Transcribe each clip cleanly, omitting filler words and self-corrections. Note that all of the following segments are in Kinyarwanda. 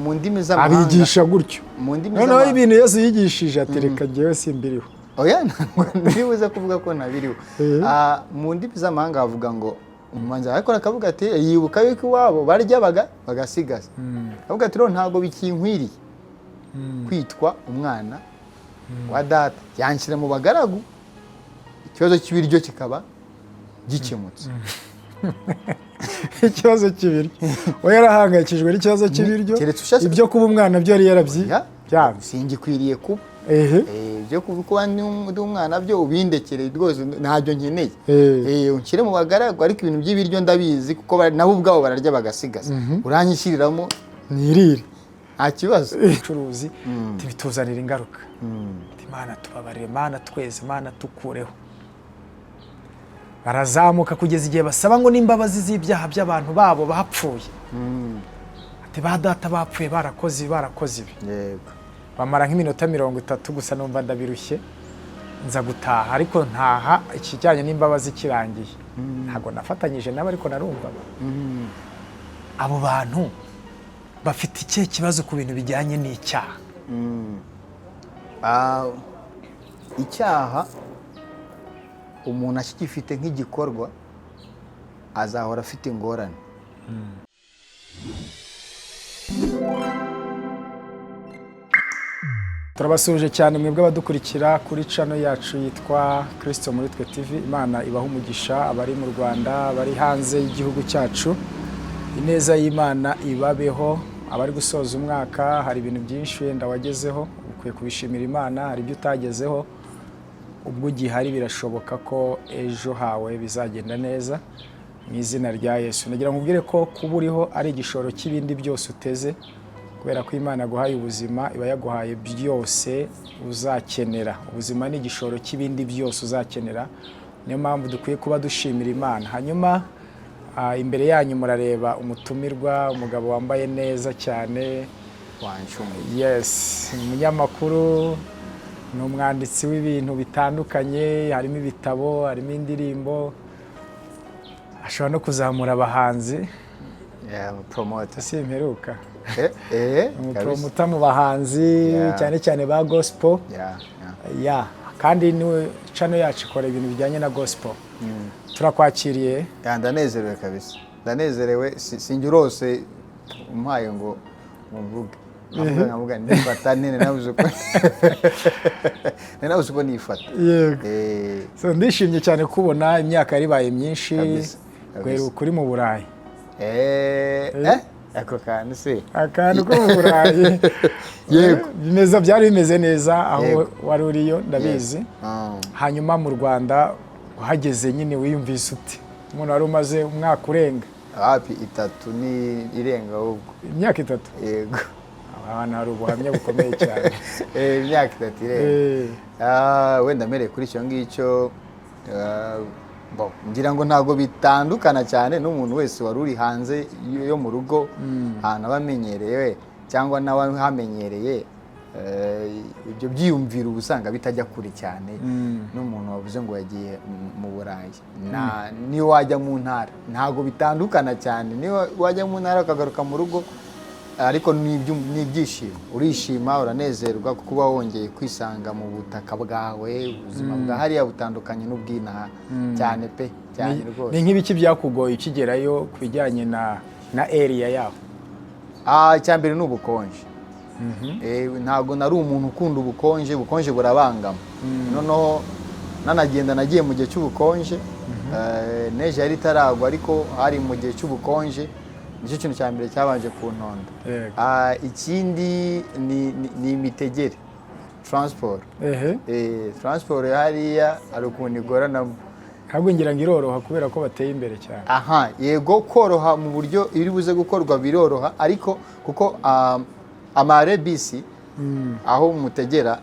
mu ndimi z'amahanga abigisha gutyo mu ndimi noneho ibintu Yesu yigishije atereka njyewe simbiriho oya ntabwo ntibuze kuvuga ko ntabiriho mu ndimi z'amahanga bavuga ngo umumanzi arakora akavuga ati yibuka yuko iwabo barya bagasigaza akavuga ati ntabwo bikinkwiriye kwitwa umwana wa data yanshyira mu bagaragu ikibazo cy'ibiryo kikaba gikemutse ikibazo cy'ibiryo we yarahangayikijwe n'ikibazo cy'ibiryo ibyo kuba umwana byo yari yarabyanze singikwiriye kuba ibyo kuba ndi umwana byo ubindekere rwose ntabyo nkeneye unshyire mu bagaragu ariko ibintu by'ibiryo ndabizi kuko nabo ubwabo bararya bagasigaza uranyishyiriramo nirire nta kibazo ubucuruzi bituzanira ingaruka Imana tubabarire Mana tweze Mana tukureho barazamuka kugeza igihe basaba ngo n'imbabazi z'ibyaha by'abantu babo bapfuye ati ba data bapfuye barakoze ibi yego bamara nk'iminota 30 gusa numva ndabirushye nza gutaha ariko ntaha ikijyanye n'imbabazi kirangiye ntago nafatanyije nabo ariko narumva abo bantu bafite ikihe kibazo ku bintu bijyanye n'icyaha icyaha umuntu akigifite nk'igikorwa azahora afite ingorane turabasuje cyane mwebwe abadukurikira kuri channel yacu yitwa Kristo muri twe TV. Imana ibaha umugisha abari mu Rwanda bari hanze y'igihugu cyacu, ineza y'Imana ibabeho. Abari gusoza umwaka hari ibintu byinshi wenda wagezeho ukwiye kubishimira Imana, hari ibyo utagezeho ubwo gihari birashoboka ko ejo hawe bizagenda neza mu izina rya Yesu. Nagira nkubwire ko kuba uriho ari igishoro cy'ibindi byose uteze, kubera ko Imana yaguhaye ubuzima iba yaguhaye byose uzakenera. Ubuzima ni igishoro cy'ibindi byose uzakenera, niyo mpamvu dukwiye kuba dushimira Imana. Hanyuma imbere yanyu murareba umutumirwa, umugabo wambaye neza cyane, yes, umunyamakuru, ni umwanditsi w'ibintu bitandukanye, harimo ibitabo, harimo indirimbo, ashobora no kuzamura abahanzi. Promoter simperuka umupromota mu bahanzi cyane cyane ba gospel. Kandi niwe channel yacu ikora ibintu bijyanye na gospel. Turakwakiriye. Ndanezerewe kabisa, ndanezerewe. Sinjye urose umpaye ngo muvuge nkavuga nifata nene nabuze uko nifata. So ndishimye cyane kubona imyaka yaribaye myinshi kuri mu Burayi. Ako kantu se akantu ko mu Burayi yego byari bimeze neza aho wari uriyo ndabizi. Hanyuma mu Rwanda uhageze nyine wiyumvise uti umuntu wari umaze umwaka urenga hafi 3 ni irenga ahubwo imyaka 3. Yego abana hari ubuhamya bukomeye cyane. Imyaka 3 irenga. Wenda mere kuri icyo ngicyo ngira ngo ntago bitandukana cyane n'umuntu wese wari uri hanze yo mu rugo ahantu abamenyereye cyangwa nawe hamenyereye. Ibyo byiyumvira ubusanga bitajya kuri cyane n'umuntu wavuze ngo yagiye mu Burayi. Niyo wajya mu ntara ntago bitandukana cyane, niyo wajya mu ntara ukagaruka mu rugo, ariko ni ibyishimo, urishima uranezerwa kuko uba wongeye kwisanga mu butaka bwawe. Ubuzima bwa hariya butandukanye n'ubw'inaha cyane pe cyane rwose. Ni nk'ibiki byakugoye ukigerayo ku bijyanye na area yaho? Icyambere ni ubukonje. Ntago nari umuntu ukunda ubukonje burabangama. Noneho nanagenda nagiye mu gihe cy'ubukonje, neje yari itaragwa ariko hari mu gihe cy'ubukonje. Nicyo kintu cya mbere cyabanje kuntonda. Ikindi ni imitegere, transport. Transport hariya ari ukuntu igorana. Ntabwo ngira ngo iroroha kubera ko bateye imbere cyane. Yego koroha mu buryo iri buze gukorwa biroroha, ariko kuko amarebisi aho mutegera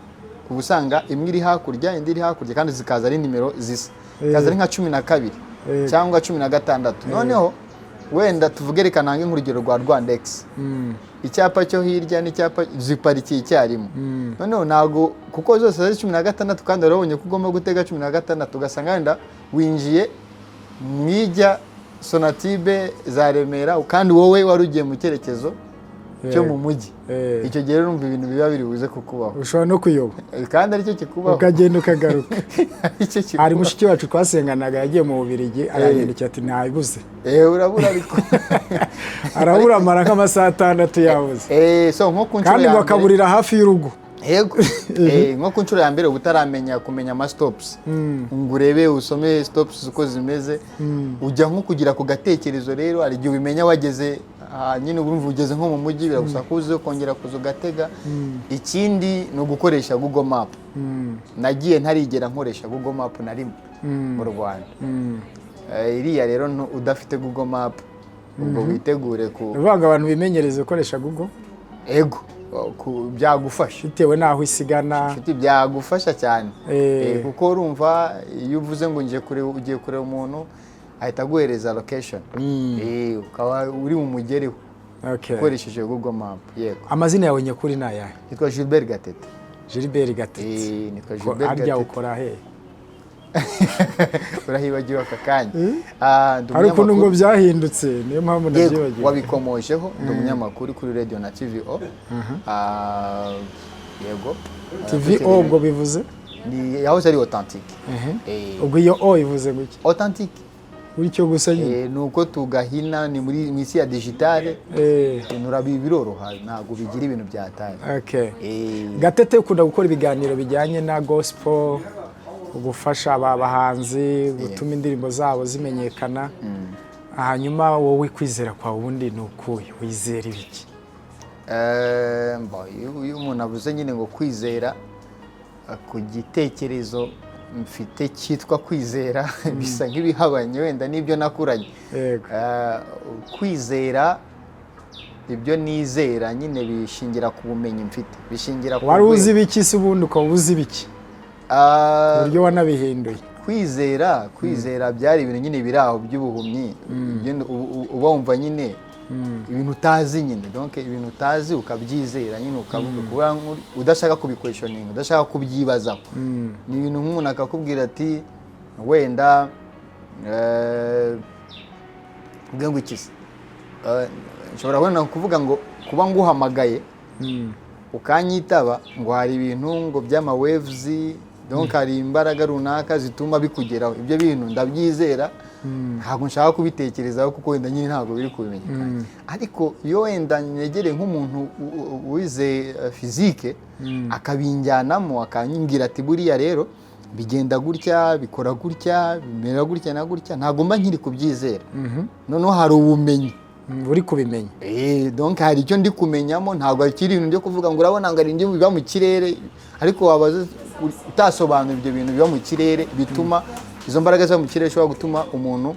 ubusanga imwe iri hakurya indi iri hakurya kandi zikaza ari nimero zisa. Kaza ari nka 12 cyangwa 16. Noneho wenda tuvugerekana nk'urugero rwa Rwandex. Icyapa cyo hirya n'icyapa ziparikiye icyarimwe. Noneho nago kuko zose ari 16 kandi urabonye ko ugomba gutega 16 ugasanga wenda winjiye mwijya Sonatube za Remera kandi wowe wari ugiye mu cyerekezo cyo mu mujyi. Icyo gihe urumva ibintu biba biri buze kukubaho. Ushobora no kuyoba. Kandi aricyo kikubaho. Ukagenda ukagaruka. Hari mushiki wacu twasenganaga yagiye mu Bubiligi aranyandikira ati ntabibuze. Urabura ariko. Arabura amara nk'amasaha 6 yabuze. So nko ku nshuro kandi bakaburira hafi y'urugo. Yego. Nko ku nshuro ya mbere utaramenya kumenya ama stops. Ngo urebe usome stops uko zimeze. Ujya nko kugira ku gatekerezo rero ari gihe ubimenya wageze nyine urumva ugeze nko mu mujyi biragusaba kuzo kongera kuzo gatega. Ikindi no gukoresha Google Map. Nagiye ntarigera nkoresha Google Map na rimwe mu Rwanda. Iriya rero udafite Google Map ubwo witegure ku Uvuga abantu bimenyereze gukoresha Google. Ego byagufasha bitewe naho isigana byagufasha cyane kuko urumva iyo uvuze ngo ugiye kureba umuntu ahita aguhereza location ukaba uri mu mugereho ukoresheje Google Map. Yego. Amazina yawe nyakuri ni ayahe? Nitwa Gilbert Gatete. Gilbert Gatete. Nitwa Gilbert Gatete. Harya ukora he? Urahibagiwe aka kanya. Hari ukuntu ngo byahindutse niyo mpamvu ndabyibagiwe. Wabikomojeho ndi umunyamakuru kuri radio na TVO. Yego. TVO ubwo bivuze? Ni yahoze ari authentique. Ubwo iyo O ivuze guki? Authentique. Uricyo gusa nyine. Nuko tugahina ni muri misi ya digitale. Nurabi biroroha ntago bigira ibintu byataye. Okay. Gatete ukunda gukora ibiganiro bijyanye na gospel, gufasha abahanzi gutuma indirimbo zabo zimenyekana. Hanyuma wowe kwizera kwa ubundi nukuye wizera ibiki? Uyu umuntu avuze nyine ngo kwizera ku gitekerezo mfite cyitwa kwizera bisa nk'ibihabanye wenda n'ibyo nakuranye. Kwizera ibyo nizera nyine bishingira ku bumenyi mfite, bishingira ku wari uzi biki se ubundi ukaba uzi biki uburyo wanabihinduye? Kwizera byari ibintu nyine biraho by'ubuhumyi uba wumva nyine ibintu utazi nyine, donc ibintu utazi ukabyizera nyine ukavuga kuba udashaka kubikwetioning, udashaka kubyibazaho. Ni ibintu nk'umuntu akakubwira ati wenda ngo ikisi nshobora wenda kuvuga ngo kuba nguhamagaye ukanyitaba ngo hari ibintu ngo by'ama waves, donc hari imbaraga runaka zituma bikugeraho. Ibyo bintu ndabyizera ntabwo nshaka kubitekerezaho kuko wenda nyine ntabwo biri kubimenyekana. Ariko iyo wenda negereye nk'umuntu wize physique akabinjyanamo akanyibwira ati buriya rero bigenda gutya bikora gutya bimera gutya na gutya, ntabwo mba nkiri kubyizera. Noneho hari ubumenyi uri kubimenya. Donc hari icyo ndi kumenyamo, ntabwo akiri ibintu byo kuvuga ngo urabona ngo ari indimi biba mu kirere, ariko wabaza utasobanura ibyo bintu biba mu kirere bituma izo mbaraga zo mu kirere shobora gutuma umuntu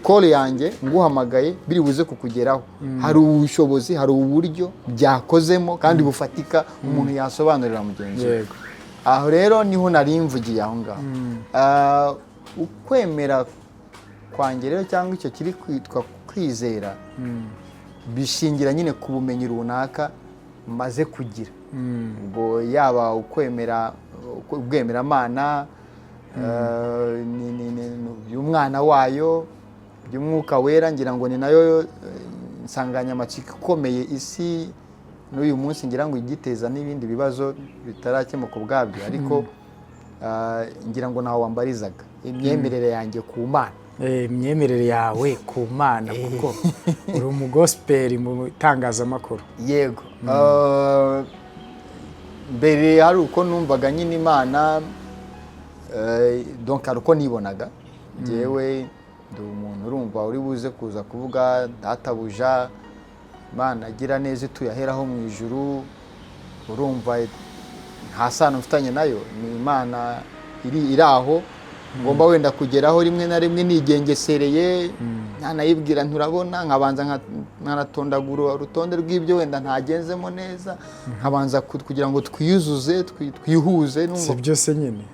call yanjye nguhamagaye biri buze kukugeraho. Hari ubushobozi, hari uburyo byakozemo kandi bufatika umuntu yasobanurira mugenzi we. Aho rero niho nari mvugiye aho ngaho. Ukwemera kwanjye rero cyangwa icyo kiri kwitwa kwizera bishingira nyine ku bumenyi runaka maze kugira. Ubwo yaba ukwemera ubwemeramana y'umwana wayo by'umwuka wera, ngira ngo ni nayo insanganyamatsiko ikomeye isi n'uyu munsi ngira ngo igiteza n'ibindi bibazo bitarakemuka ubwabyo. Ariko ngira ngo naho wambarizaga imyemerere yanjye ku Mana. Imyemerere yawe ku Mana kuko uri umugospel mu itangazamakuru. Yego. Mbere hari uko numvaga nyine Imana, donc hari uko nibonaga jewe ndi umuntu urumva uri buze kuza kuvuga databuja Imana agira neza tuyaheraho mu ijuru, urumva nta sano mfitanye nayo, ni Imana iri aho ngomba wenda kugeraho rimwe na rimwe nigengesereye. Ntanayibwira nturabona nkabanza nkanatondagura urutonde rw'ibyo wenda ntagenzemo neza, nkabanza kugira ngo twiyuzuze twihuze. Si byose nyine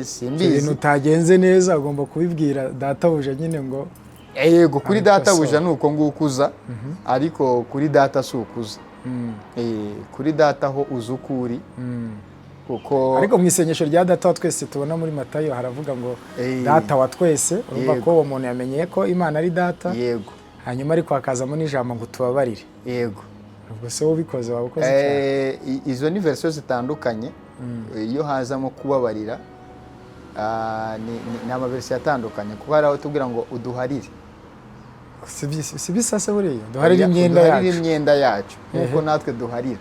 simbizi ibintu utagenze neza ugomba kubibwira databuja nyine ngo yego kuri databuja nuko ngukuza, ariko kuri data si ukuza. Kuri data ho uza ukuri kuko ariko mu isengesho rya data wa twese tubona muri Matayo haravuga ngo data wa twese, urumva ko uwo muntu yamenyeye ko Imana ari data. Yego. Hanyuma ariko hakazamo n'ijambo ngo tubabarire. Yego. Ubwo se ubikoze waba ukoze cyane. Izo ni version zitandukanye. Iyo hazamo kubabarira ni amaversion atandukanye, kuko hari aho tubwira ngo uduharire. Si bisase buriya duharire imyenda yacu nkuko natwe duharira.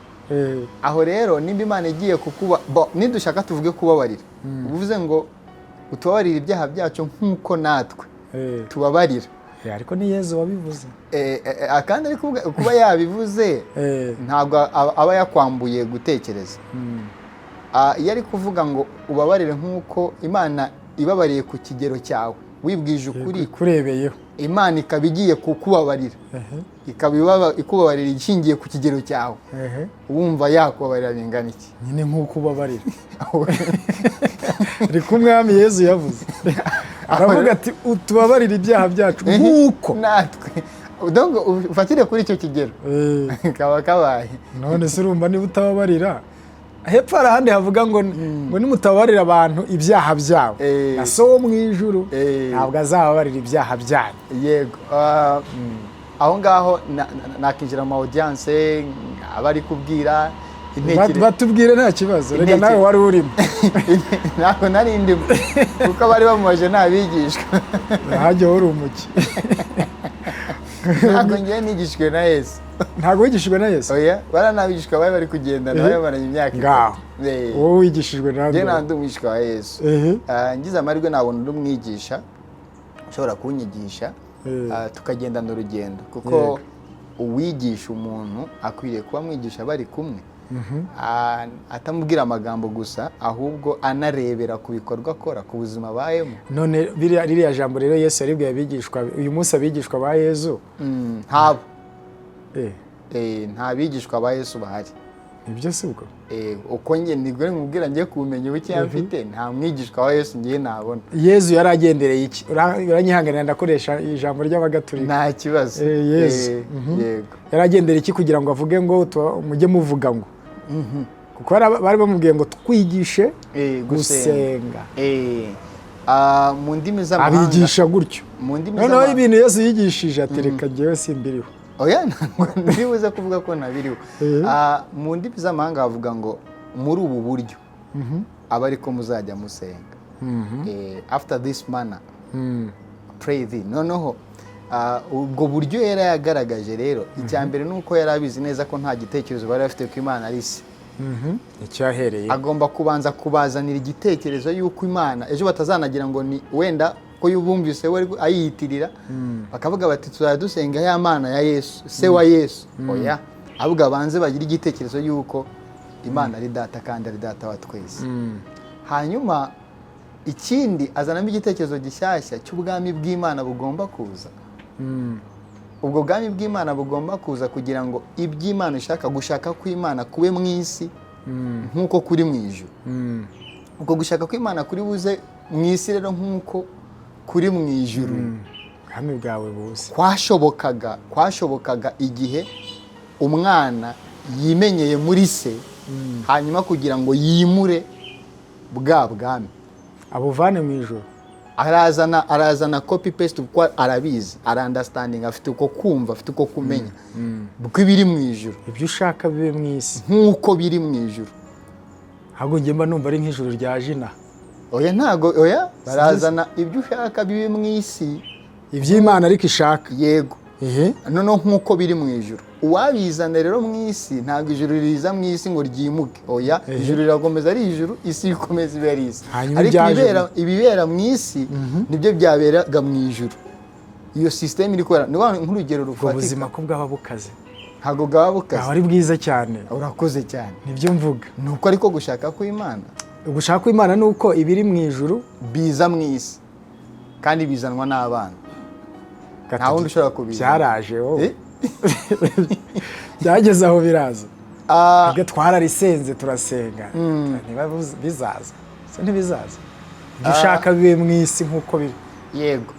Aho rero nimba Imana igiye kukuba nidushaka tuvuge kubabarira, uvuze ngo utubabarire ibyaha byacu nkuko natwe tubabarira. Ariko ni Yesu wabivuze. Kandi ariko kuba yabivuze ntabwo aba yakwambuye gutekereza. Iyo ari kuvuga ngo ubabarire nkuko Imana ibabariye ku kigero cyawe, wibwije ukuri kurebeyeho, Imana ikaba igiye kukubabarira, ikaba ikubabarira ishingiye ku kigero cyawe, wumva yakubabarira bingana iki? Nyine nkuko ubabarira. Ariko umwami Yesu yavuze, aravuga ati utubabarire ibyaha byacu nkuko natwe. Donc ufatire kuri icyo kigero kaba kabaye. None se urumva niba utababarira, hepfo hari ahandi havuga ngo nimutababarira abantu ibyaha byabo, na so wo mu ijuru ntabwo azababarira ibyaha byanyu. Yego. Aho ngaho nakinjira mu audience abari kubwira intekerezo, batubwire nta kibazo, rega nawe wari urimo. Nako nari ndimo kuko bari bamubaje nabigishwa. Hajye uri umuki. Ntabwo ngiye nigishwe na Yesu. Ntabwo wigishijwe na Yesu? Oya, baranabigishwa bari kugenda nawe baranye imyaka. Ngaho wowe wigishijwe na Nde nandi umwishwa wa Yesu. Ngize amahirwe nabona undi umwigisha ushobora kunyigisha, tukagendana urugendo, kuko uwigisha umuntu akwiriye kuba mwigisha bari kumwe. Atamubwira amagambo gusa, ahubwo anarebera ku bikorwa akora, ku buzima bayemo. None ririya jambo rero Yesu yaribwiye abigishwa, uyu munsi abigishwa ba Yesu ntabo. Nta bigishwa ba Yesu bahari. Ibyo si ubwo? Uko njye nigwe nkubwira ngiye kumenya ubuki yamfite, nta mwigishwa wa Yesu ngiye nabona. Yesu yaragendereye iki? Uranyihanganira ndakoresha ijambo ry'abagatulika. Nta kibazo. Yesu. Yego. Yaragendereye iki kugira ngo avuge ngo mujye muvuga ngo? Kuko bari bamubwiye ngo twigishe gusenga. Mu ndimi z'amahanga abigisha gutyo. Noneho ibintu Yesu yigishije ati reka njyewe simbiriho. Oya, ndibuze kuvuga ko nabiriho. Mu ndimi z'amahanga bavuga ngo muri ubu buryo aba ariko muzajya musenga. After this manner pray thee. Noneho ubwo buryo yari yagaragaje rero, icya mbere nuko yari abizi neza ko nta gitekerezo bari bafite ko Imana ari se. Icyahereye agomba kubanza kubazanira igitekerezo y'uko Imana ejo batazanagira ngo ni wenda ko yubumvise we ayiyitirira, bakavuga bati tuzajya dusenga ya Mana ya Yesu, se wa Yesu. Oya, ahubwo abanze bagira igitekerezo y'uko Imana ari data kandi ari data wa twese. Hanyuma ikindi azanamo igitekerezo gishyashya cy'ubwami bw'Imana bugomba kuza. Ubwo bwami bw'Imana bugomba kuza kugira ngo iby'Imana ishaka gushaka kw'Imana kube mu isi nk'uko kuri mu ijuru. Ubwo gushaka kw'Imana kuri buze mu isi rero nk'uko kuri mu ijuru. Ubwami bwawe buze. Kwashobokaga igihe umwana yimenyeye muri se, hanyuma kugira ngo yimure bwa bwami abuvane mu ijuru. Arazana copy paste kuko arabizi, understanding, afite uko kumva, afite uko kumenya bwo biri mu ijuru, ibyo ushaka bibe mu isi nkuko biri mu ijuru. Ahubwo njye mba numva ari nk'ijuru rya Jina. Oya, ntago oya, barazana ibyo ushaka bibe mu isi, iby'Imana ariko ishaka. Yego. Noneho nkuko biri mu ijuru. Uwabizana rero mu isi, ntago ijuru riza mu isi ngo ryimuke. Oya, ijuru rirakomeza ari ijuru, isi ikomeza ibe ari isi. Ariko ibibera mu isi nibyo byaberaga mu ijuru. Iyo system iri kora, nk'urugero rufatika. Ubuzima ko bwaba bukaze. Ntago bwaba bukaze. Ari bwiza cyane. Urakoze cyane. Nibyo mvuga. Nuko ariko gushaka kw'Imana. Gushaka kw'Imana nuko ibiri mu ijuru biza mu isi. Kandi bizanwa n'abana. Nta wundi ushobora kubiza. Byaraje wowe. Byageze aho biraza. Ibyo twararisenze turasenga. Niba bizaza. Se ntibizaza. Dushaka bibe mu isi nkuko biri. Yego.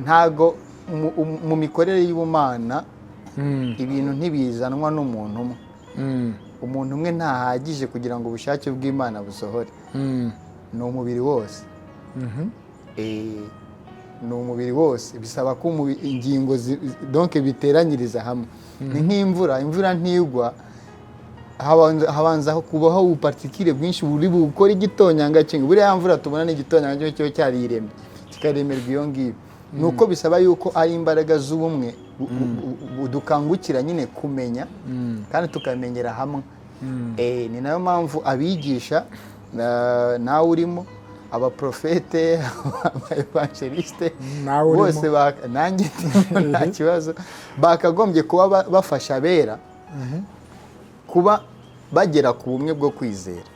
Ntago mu mikorere y'Ubumana ibintu ntibizanwa n'umuntu umwe. umuntu umwe ntahagije kugira ngo ubushake bw'Imana busohore. Ni umubiri wose. Ni umubiri wose, bisaba ko ingingo donc biteranyiriza hamwe. Ni nk'imvura ntigwa, habanza kubaho ubupartikire bwinshi buri bukora igitonyanga kimwe. Buriya mvura tubona ni igitonyanga cyo cyariremye kikaremerwa iyo ngiyo. Nuko bisaba yuko ari imbaraga z'ubumwe dukangukira nyine kumenya kandi tukamenyera hamwe. Ni nayo mpamvu abigisha nawe urimo, abaprofete, abaevangeliste bose nanjye nta kibazo bakagombye kuba bafasha abera kuba bagera ku bumwe bwo kwizera.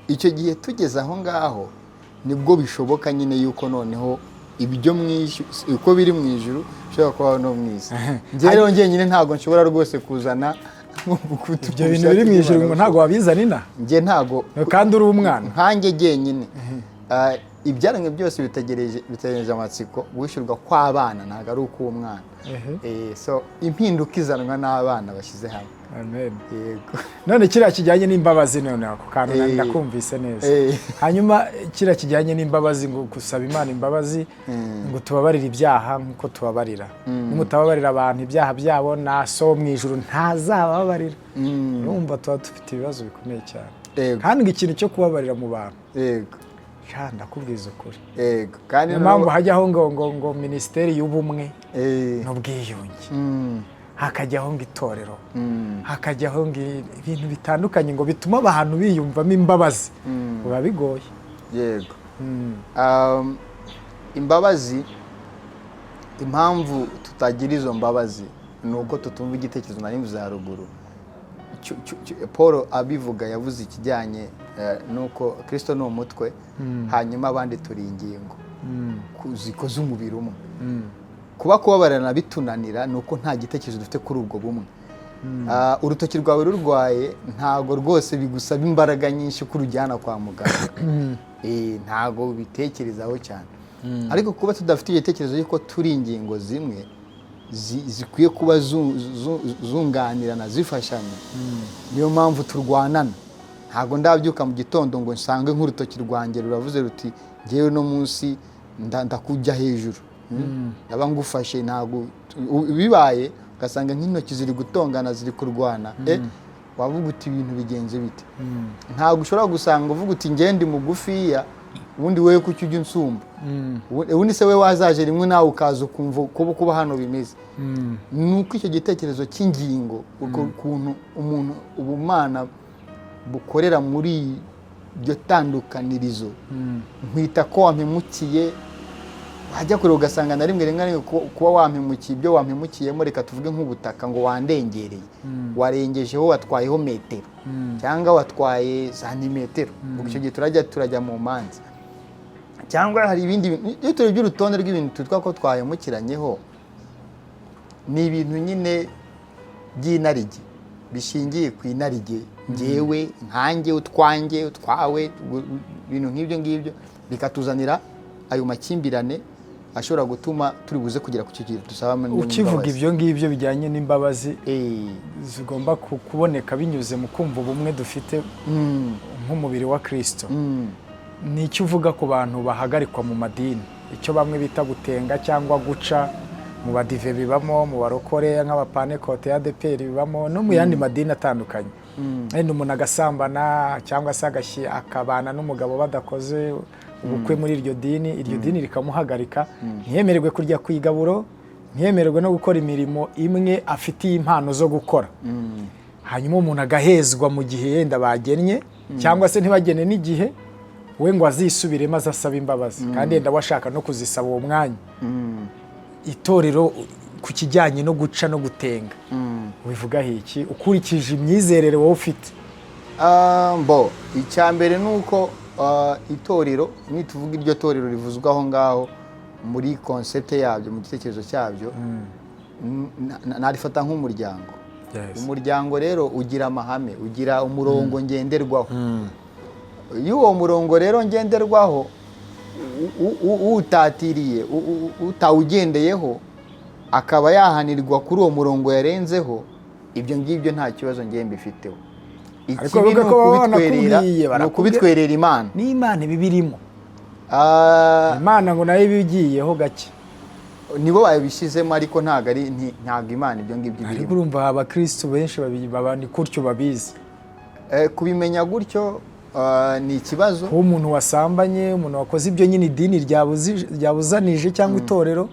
Icyo gihe tugeze aho ngaho nibwo bishoboka nyine yuko noneho ibyo uko biri mu ijuru bishobora kubaho no mu isi. Njye rero njyenyine ntabwo nshobora rwose kuzana ibyo bintu biri mu ijuru ngo ntabwo wabizanina. Njye ntabwo, kandi uri umwana nkanjye jyenyine. Ibyaremwe byose bitegereje amatsiko guhishurwa kw'abana, ntabwo ari ukw'umwana. So impinduka izanwa n'abana bashyize hamwe. Amen. Yego. None kiriya kijyanye n'imbabazi, none ako kantu ndakumvise neza. Hanyuma kiriya kijyanye n'imbabazi, ngo gusaba Imana imbabazi ngo tubabarire ibyaha nk'uko tubabarira. Nimutababarira abantu ibyaha byabo, na so mu ijuru ntazababarira. Urumva tuba dufite ibibazo bikomeye cyane. Kandi ngo ikintu cyo kubabarira mu bantu. Yego. Ndakubwiza ukuri. Yego. Kandi niyo mpamvu hajyaho ngo minisiteri y'ubumwe n'ubwiyunge, hakajyaho ngo itorero, hakajyaho ngo ibintu bitandukanye ngo bituma abantu biyumvamo imbabazi. Biba bigoye. Yego. Imbabazi, impamvu tutagira izo mbabazi ni uko tutumva igitekerezo nari mvuze haruguru. Paul abivuga yavuze ikijyanye nuko Kristo ni umutwe, hanyuma abandi turi ingingo zikoze umubiri umwe. Kuba kubabarana bitunanira nuko nta gitekerezo dufite kuri ubwo bumwe. Urutoki rwawe rurwaye ntago rwose bigusaba imbaraga nyinshi ko urujyana kwa muganga. Ntago bitekerezaho cyane. Ariko kuba tudafite igitekerezo yuko turi ingingo zimwe zikwiye kuba zunganirana, zifashanya, niyo mpamvu turwanana. Ntago ndabyuka mu gitondo ngo nsange nk'urutoki rwanjye ruravuze ruti ngewe no munsi ndakujya hejuru, ndaba ngufashe. Ntago bibaye ugasanga nk'intoki ziri gutongana, ziri kurwana, wavuga uti ibintu bigenze bite. Ntago ushobora gusanga uvuga uti ngewe ndi mugufiya, ubundi wewe kuki ujya unsumba, ubundi se we wazaje rimwe nawe ukaza ukumva kuba hano bimeze. Nuko icyo gitekerezo cy'ingingo, ukuntu umuntu ubumana bukorera muri iryo tandukanirizo, nkwita ko wampemukiye, wajya kure ugasanga na rimwe kuba wampemukiye ibyo wampemukiyemo, reka tuvuge nk'ubutaka ngo wandengereye, warengejeho, watwayeho metero cyangwa watwaye santimetero. Icyo gihe turajya mu manza. Cyangwa hari ibindi iyo turebye urutonde rw'ibintu twitwa ko twahemukiranyeho, ni ibintu nyine by'inarige, bishingiye ku inarige, ngewe nkanjye, utwanjye, utwawe, ibintu nk'ibyo ngibyo bikatuzanira ayo makimbirane ashobora gutuma turi buze kugera ku kigero dusaba. Ukivuga ibyo ngibyo bijyanye n'imbabazi zigomba kuboneka binyuze mu kumva ubumwe dufite nk'umubiri wa Kristo. Ni icyo uvuga ku bantu bahagarikwa mu madini, icyo bamwe bita gutenga cyangwa guca. Mu badive bibamo, mu barokore nk'abapanekote ya ADEPR bibamo, no mu yandi madini atandukanye. Wenda umuntu agasambana cyangwa se akabana n'umugabo badakoze ubukwe muri iryo dini rikamuhagarika, ntiyemererwe kurya ku igaburo, ntiyemererwe no gukora imirimo imwe afitiye impano zo gukora. Hanyuma umuntu agahezwa mu gihe yenda bagennye, cyangwa se ntibagene n'igihe, we ngo azisubiremo azasaba imbabazi, kandi yenda washaka no kuzisaba uwo mwanya. Itorero ku kijyanye no guca no gutenga, wivugaho iki ukurikije imyizerere wowe ufite? Icya mbere ni uko itorero, nituvuga iryo torero rivuzwa aho ngaho muri konsepte yabyo, mu gitekerezo cyabyo, narifata nk'umuryango. Umuryango rero ugira amahame, ugira umurongo ngenderwaho. Iyo uwo murongo rero ngenderwaho utatiriye, utawugendeyeho, akaba yahanirwa kuri uwo murongo yarenzeho, ibyo ngibyo nta kibazo ngiye mbifiteho. Ariko ikibi ni bavuga ko baba ukubitwerera banakubwiye, ni ukubitwerera Imana. n'Imana ibibirimo. Ah, Imana ngo nayo ibigiyeho gake. nibo babishyizemo ariko ntabwo Imana ibyo ngibyo Ariko ibirimo. urumva abakristo benshi baba ni gutyo babizi. Kubimenya gutyo ni ikibazo. Kuba umuntu wasambanye, umuntu wakoze ibyo nyine idini ryabuzanije cyangwa itorero,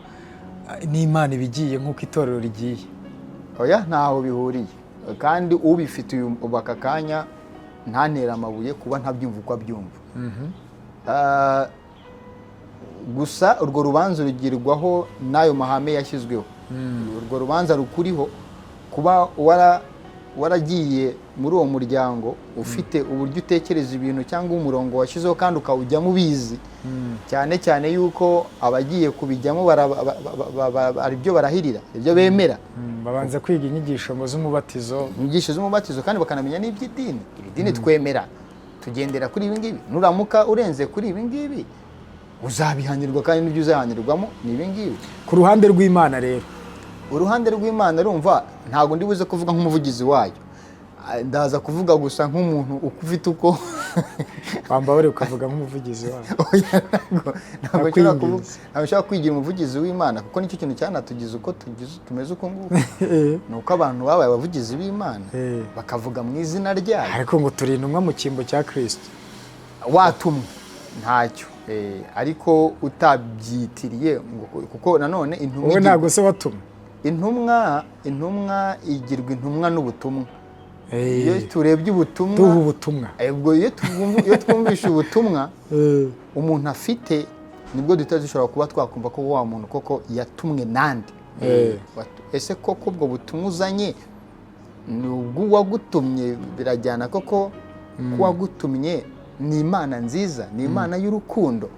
n'Imana ibigiye nk'uko itorero rigiye. Oya, ntaho bihuriye, kandi ubifite ubu aka kanya ntantera amabuye kuba ntabyumva uko abyumva. Gusa urwo rubanza rugirwaho n'ayo mahame yashyizweho. Urwo rubanza rukuriho kuba waragiye muri uwo muryango ufite uburyo utekereza ibintu cyangwa umurongo washyizeho kandi ukawujyamo ubizi, cyane cyane yuko abagiye kubijyamo ari byo barahirira, ibyo bemera. Babanza kwiga inyigisho z'umubatizo kandi bakanamenya n'iby'idini. Iri dini twemera, tugendera kuri ibi ngibi. Nuramuka urenze kuri ibi ngibi uzabihanirwa, kandi n'ibyo uzahanirwamo ni ibi ngibi. Ku ruhande rw'Imana rero, uruhande rw'Imana rumva ntabwo ndi buze kuvuga nk'umuvugizi wayo, ndaza kuvuga gusa nk'umuntu ufite uko wambabare ukavuga nk'umuvugizi wayo. ntabwo nshobora kwigira umuvugizi w'Imana, kuko nicyo kintu cyanatugize uko tumeze uko nguko. ni uko abantu babaye abavugizi b'Imana bakavuga mu izina ryayo. Ariko ngo turi intumwa mu cyimbo cya Kristo. Watumwe ntacyo, ariko utabyitiriye, kuko nanone wowe ntabwo se watumwe. Intumwa igirwa intumwa n'ubutumwa. Iyo turebye ubutumwa, tuha ubutumwa, iyo twumvishe ubutumwa umuntu afite, nibwo duhita dushobora kuba twakumva ko wa muntu koko yatumwe nande. Ese koko ubwo butumwa uzanye ni ubw'uwagutumye? Birajyana koko kuwagutumye ni Imana nziza, ni Imana y'urukundo,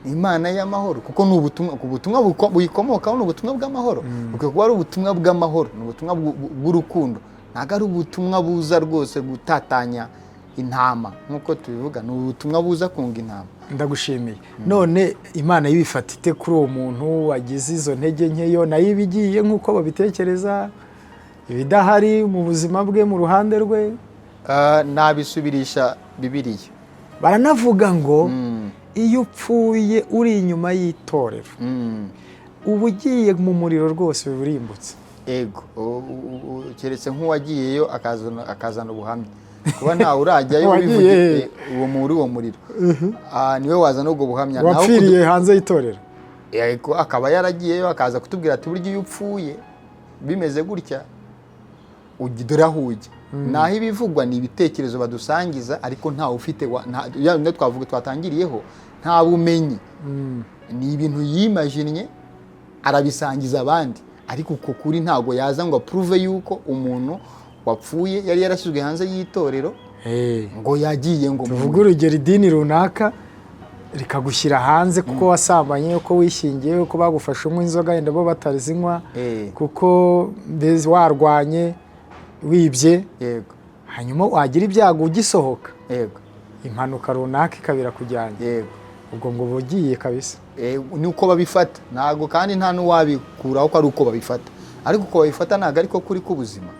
ni Imana y'amahoro, kuko ni ubutumwa buyikomokaho, ni ubutumwa bw'amahoro. Bukwiye kuba ari ubutumwa bw'amahoro, ni ubutumwa bw'urukundo, ntabwo ari ubutumwa buza rwose gutatanya intama nk'uko tubivuga. Ni ubutumwa buza kunga intama. Ndagushimiye. None Imana yibifata ite kuri uwo muntu wagize izo ntege nkeyo, nayo ibigiye nk'uko babitekereza, ibidahari mu buzima bwe, mu ruhande rwe? Nabisubirisha Bibiliya. Baranavuga ngo iyo upfuye uri inyuma y'itorero uba ugiye mu muriro rwose burimbutse. Ego, keretse nk'uwagiyeyo akazana ubuhamya. Kuba ntawe urajyayo wivugiye uwo muriro, niwe wazana ubwo buhamya. Wapfiriye hanze y'itorero, akaba yaragiyeyo akaza kutubwira ati burya iyo upfuye bimeze gutya dore aho ujya. Naho ibivugwa ni ibitekerezo badusangiza, ariko ntawe ufite twatangiriyeho nta bumenyi. Ni ibintu yimajinnye arabisangiza abandi, ariko uko kuri ntabwo yaza ngo apruve yuko umuntu wapfuye yari yarashyizwe hanze y'itorero ngo yagiye ngo tuvuge urugero idini runaka rikagushyira hanze kuko wasambanye, uko wishingiye, uko bagufashe unywa inzoga yenda bo batarizinywa, kuko warwanye, wibye, hanyuma wagira ibyago ugisohoka, impanuka runaka ikabira kujyanye, ubwo ngo bugiye kabisa. Ni uko babifata, ntabwo kandi nta n'uwabikuraho ko ari uko babifata, ariko uko babifata ntabwo ariko kuri k'ubuzima.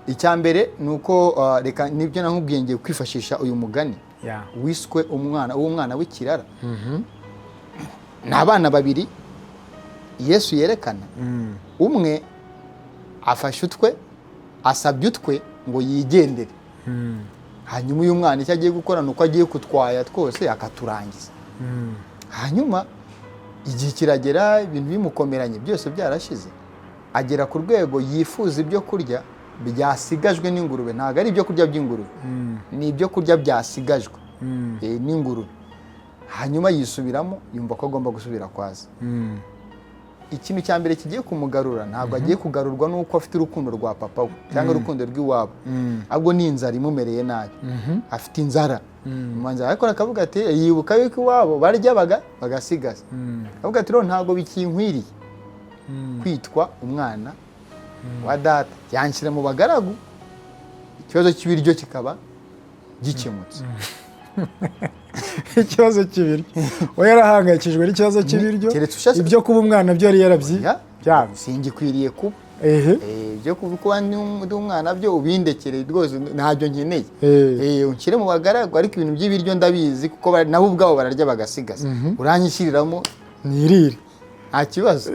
Icya mbere ni uko reka nibyo nakubwiye, ngiye kwifashisha uyu mugani wiswe umwana w'ikirara. Ni abana babiri Yesu yerekana. Umwe afashe utwe, asabye utwe ngo yigendere, hanyuma uyu mwana icyo agiye gukora ni uko agiye kutwaya twose akaturangiza. Hanyuma igihe kiragera, ibintu bimukomeranye byose byarashize, agera ku rwego yifuza ibyo kurya byasigajwe n'ingurube. Ntabwo ari ibyo kurya by'ingurube, ni ibyo kurya byasigajwe n'ingurube. Hanyuma yisubiramo, yumva ko agomba gusubira kwaza. Ikintu cya mbere kigiye kumugarura, ntabwo agiye kugarurwa n'uko afite urukundo rwa papa we cyangwa urukundo rw'iwabo, ahubwo ni inzara imumereye nabi. Afite inzara, ariko akavuga ati yibuka yuko iwabo barya bagasigaza. Avuga ati rero ntabwo bikinkwiriye kwitwa umwana wa data, yanshyira mu bagaragu, ikibazo cy'ibiryo kikaba gikemutse. Ikibazo cy'ibiryo, we yarahangayikishijwe n'ikibazo cy'ibiryo, ibyo kuba umwana byo yari yarabyiye, singikwiriye kuba. byo kuba ndi umwana byo ubindekere rwose ntabyo nkeneye unshyire mu bagaragu ariko ibintu by'ibiryo ndabizi kuko nabo ubwabo bararya bagasigaza uranyishyiriramo nirire nta kibazo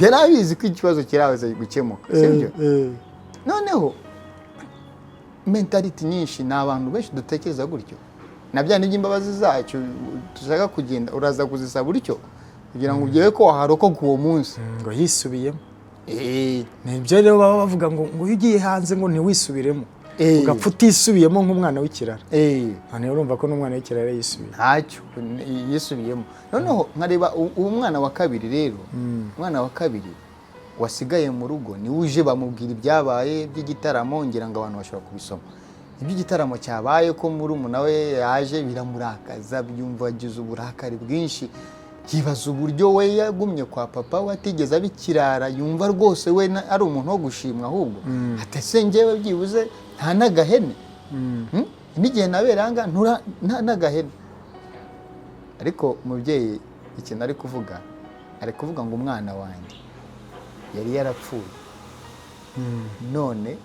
yari abizi ko ikibazo kiraza gukemuka sibyo noneho mentality nyinshi ni abantu benshi dutekereza gutyo na bya n'imbabazi zacu dushaka kugenda uraza kuzisaba utyo kugira ngo ugere ko waharokoka uwo munsi ngo yisubiyemo nibyo rero baba bavuga ngo iyo ugiye hanze ngo ntiwisubiremo ugapfa utisubiyemo nk'umwana w'ikirara none urumva ko n'umwana w'ikirara yisubiye ntacyo yisubiyemo noneho nkareba uwo mwana wa kabiri rero umwana wa kabiri wasigaye mu rugo niwe uje bamubwira ibyabaye by'igitaramo ngira ngo abantu bashobora kubisoma iby'igitaramo cyabaye ko murumuna we yaje biramurakaza byumva agize uburakari bwinshi yibaza uburyo we yagumye kwa papa we atigeze abikirara yumva rwose we ari umuntu wo gushimwa ahubwo atese njyewe byibuze nta n'agahene n'igihe naberanga nta n'agahene ariko umubyeyi ikintu ari kuvuga ngo umwana wanjye yari yarapfuye none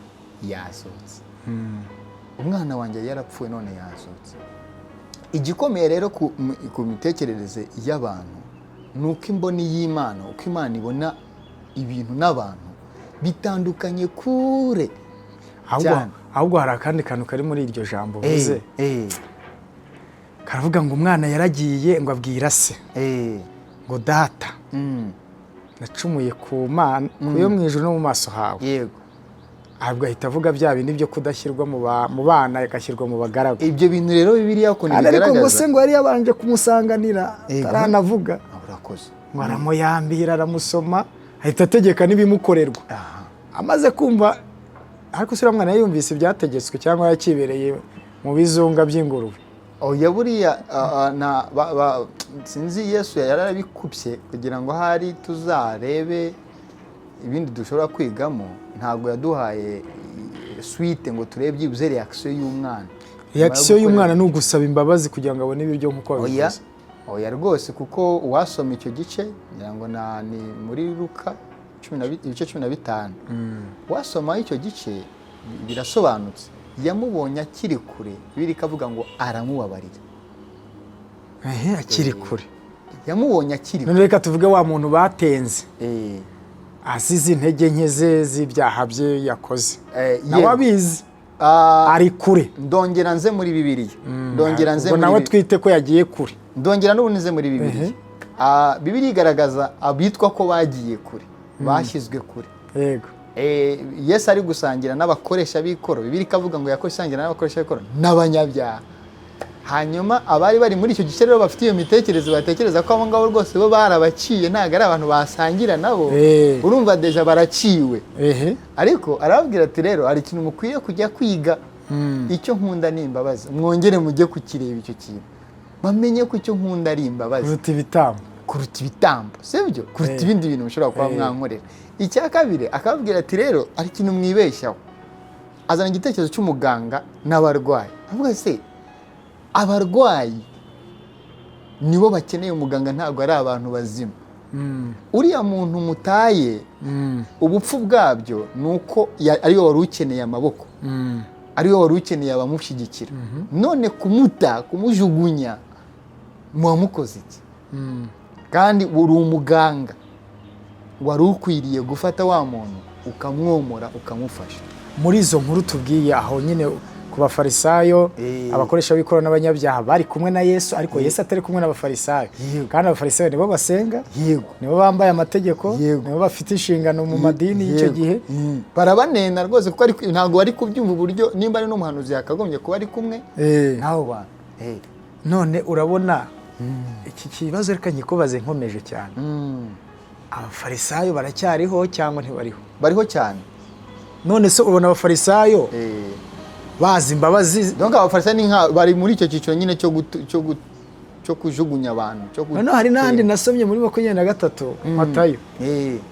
yasohotse umwana wanjye yari yarapfuye none yasohotse igikomeye rero ku mitekerereze y'abantu ni uko imboni y'Imana uko Imana ibona ibintu n'abantu bitandukanye kure ahubwo hari akandi kantu kari muri iryo jambo uvuze karavuga ngo umwana yaragiye ngo abwira se ngo data nacumuye ku Mana yo mu ijuru no mu maso hawe yego ahubwo ahita avuga bya bindi byo kudashyirwa mu bana agashyirwa mu bagaragu ibyo bintu rero Bibiliya ko nibigaragaza ariko ngo se ngo yari yabanje kumusanganira taranavuga urakoze ngo aramuyambira aramusoma ahita ategeka n'ibimukorerwa amaze kumva ariko se mwana yumvise ibyategetswe cyangwa yakibereye mu bizunga by'ingurube oya buriya sinzi Yesu yarabikubye kugira ngo hari tuzarebe ibindi dushobora kwigamo ntabwo yaduhaye suite ngo turebe byibuze reaction y'umwana reaction y'umwana ni ugusaba imbabazi kugira ngo abone ibiryo nk'uko babivuze oya rwose kuko uwasoma icyo gice ngira ngo ni muri Luka ibice 15 wasoma icyo gice birasobanutse yamubonye akiri kure biri kavuga ngo aramubabarira akiri kure yamubonye akiri none reka tuvuge wa muntu batenze asize intege nke ze z'ibyaha bye yakoze nawe abizi ari kure ndongera nze muri Bibiliya ndongera nze muri nawe twite ko yagiye kure ndongera n'ubunize muri Bibiliya Bibiliya igaragaza abitwa ko bagiye kure bashyizwe kure yego Yesu ari gusangira n'abakoresha b'ikoro Bibiliya ikavuga ngo yakosangira n'abakoresha b'ikoro n'abanyabyaha hanyuma abari bari muri icyo gice rero bafite iyo mitekerereze batekereza ko abo ngabo rwose bo barabaciye ntabwo ari abantu basangira nabo urumva deja baraciwe ariko arababwira ati rero hari ikintu mukwiye kujya kwiga icyo nkunda ni imbabazi mwongere mujye kukireba icyo kintu bamenye ko icyo nkunda ari imbabazi kuruta ibitambo sibyo kuruta ibindi bintu mushobora kuba mwankorera icya kabiri akababwira ati rero hari ikintu mwibeshyaho azana igitekerezo cy'umuganga n'abarwayi avuga se abarwayi nibo bakeneye umuganga ntabwo ari abantu bazima uriya muntu mutaye ubupfu bwabyo ni uko ariyo wari ukeneye amaboko ariyo wari ukeneye abamushyigikira none kumujugunya muba mukoze iki kandi uri umuganga wari ukwiriye gufata wa muntu ukamwomora ukamufasha muri izo nkuru tubwiye aho nyine ku bafarisayo abakoresha b'ikoro n'abanyabyaha bari kumwe na Yesu ariko Yesu atari kumwe n'abafarisayo kandi abafarisayo nibo basenga nibo bambaye amategeko nibo bafite inshingano mu madini y'icyo gihe barabanena rwose kuko ntabwo bari kubyumva uburyo nimba ari n'umuhanuzi yakagombye kuba ari kumwe nabo bantu none urabona iki kibazo reka nkikubaze nkomeje cyane abafarisayo baracyariho cyangwa ntibariho bariho cyane none se ubona abafarisayo bazi imbabazi donc abafarisayo ni nka bari muri icyo cyiciro nyine cyo kujugunya abantu none hari n'ahandi nasomye muri 23 Matayo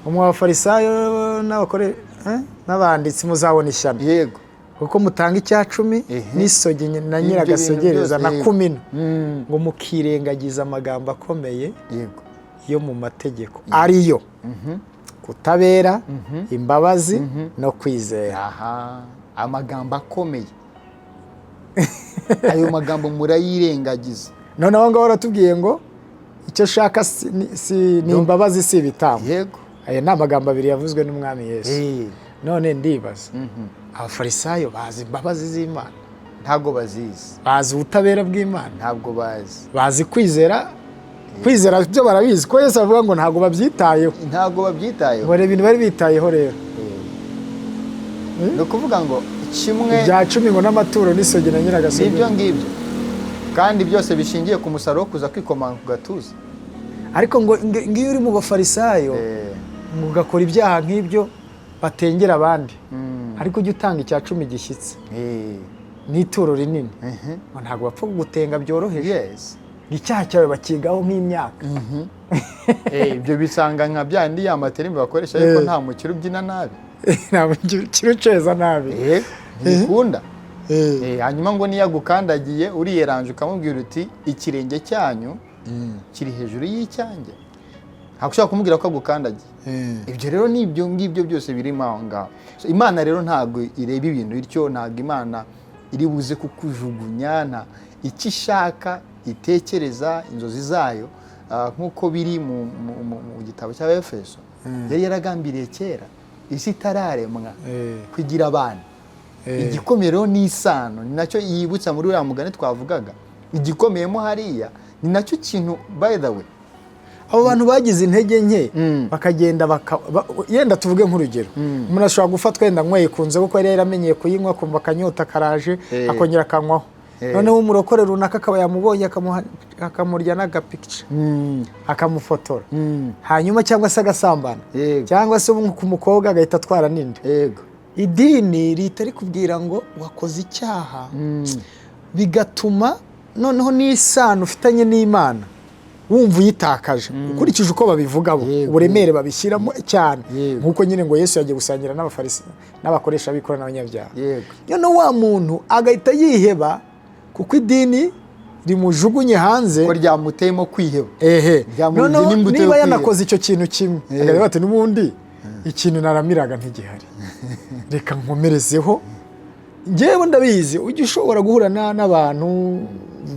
mu bafarisayo n'abanditsi muzabona ishyano yego kuko mutanga icya 10 n'isogi na nyiragasogereza na 10 ngo mukirengagiza amagambo akomeye yego yo mu mategeko ariyo kutabera, imbabazi no kwizera. aha amagambo akomeye ayo magambo murayirengagiza. Noneho ngaho baratubwiye ngo icyo shaka ni imbabazi si ibitambo. Yego, Aya ni amagambo abiri yavuzwe n'umwami Yesu. None ndibaza abafarisayo bazi imbabazi z'Imana? ntabwo bazizi, Bazi ubutabera bw'Imana? ntabwo bazi, Bazi kwizera? Kwizera byo barabizi ko Yesu avuga ngo ntabwo babyitayeho. ntabwo babyitayeho. Bare ibintu bari bitayeho rero. Ni ukuvuga ngo kimwe Ibya cumi ngo n'amaturo n'isogi na nyiragasogi. n'ibyo ngibyo, kandi byose bishingiye ku musaruro wo kuza kwikomanga ku gatuza. Ariko ngo ngiyo uri mu bafarisayo mugakora ibyaha nk'ibyo batengera abandi, ariko ujya utanga icya cumi gishyitse n'ituro rinini, ngo ntabwo bapfa kugutenga byoroheje. Yes. Icyaha cyawe bakigaho nk'imyaka. Ibyo bisanga nka byandi ya materimbe bakoresha, ariko nta mukiro ubyina nabi, Ntabwo kiruceza nabi. ntibikunda. Hanyuma ngo niyo agukandagiye uriyeranje ukamubwira uti ikirenge cyanyu kiri hejuru y'icyanjye, ntabwo ushobora kumubwira ko agukandagiye. Ibyo rero ni ibyo ngibyo byose birimo aho ngaho. Imana rero ntabwo ireba ibintu bityo, ntabwo Imana iri buze kukujugunya, nta icyo ishaka itekereza inzozi zayo, nk'uko biri mu gitabo cy'Abefeso. Yari yaragambiriye kera isi itararemwa kugira abana. Igikomeye rero ni isano, ni nacyo yibutsa muri uriya mugani twavugaga. Igikomeyemo hariya ni nacyo kintu, by the way, abo bantu bagize intege nke bakagenda yenda tuvuge nk'urugero, umuntu ashobora gufatwa yenda anyweye ku nzoga kuko yari yaramenyeye kuyinywa, akumva akanyota karaje akongera akanywaho. Noneho umurokore runaka akaba yamubonye akamurya n'agapikica akamufotora, hanyuma cyangwa se agasambana, cyangwa se ku mukobwa agahita atwara n'inda. Idini rihita rikubwira ngo wakoze icyaha, bigatuma noneho n'isano ufitanye n'Imana wumva uyitakaje, ukurikije uko babivuga bo, uburemere babishyiramo cyane, nk'uko nyine ngo Yesu yagiye gusangira n'abafarisayo n'abakoresha b'ikora n'abanyabyaha. Noneho wa muntu agahita yiheba kuko idini rimujugunye hanze, ko ryamuteyemo kwiheba. Noneho niba yanakoze icyo kintu kimwe, agavuga ati n'ubundi ikintu naramiraga ntigihari, reka nkomerezeho. Njyewe ndabizi ujya ushobora guhura n'abantu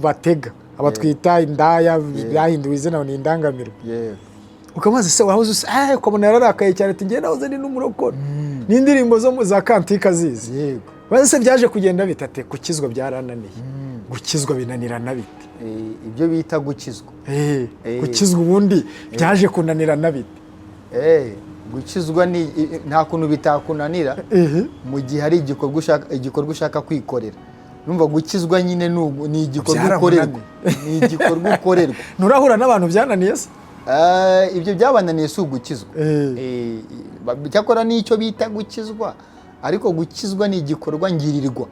batega, abatwita indaya, byahinduwe izina ni indangamirwa. Ukamaze se wahoze usa ukabona yararakaye cyane, ati njye nahoze ni n'umurokore, n'indirimbo zo za kantika zizi. Base byaje kugenda bitate, gukizwa byarananiye, gukizwa binanirana bite? Ibyo bita gukizwa. Gukizwa ubundi byaje kunanirana bite? Gukizwa ni nta kuntu bitakunanira mu gihe hari igikorwa ushaka kwikorera. Numva gukizwa nyine ni igikorwa ukorerwa, ni igikorwa ukorerwa. Nurahura n'abantu byananiye se? Ibyo byabananiye si ugukizwa. Cyakora n'icyo bita gukizwa, ariko gukizwa ni igikorwa ngirirwa,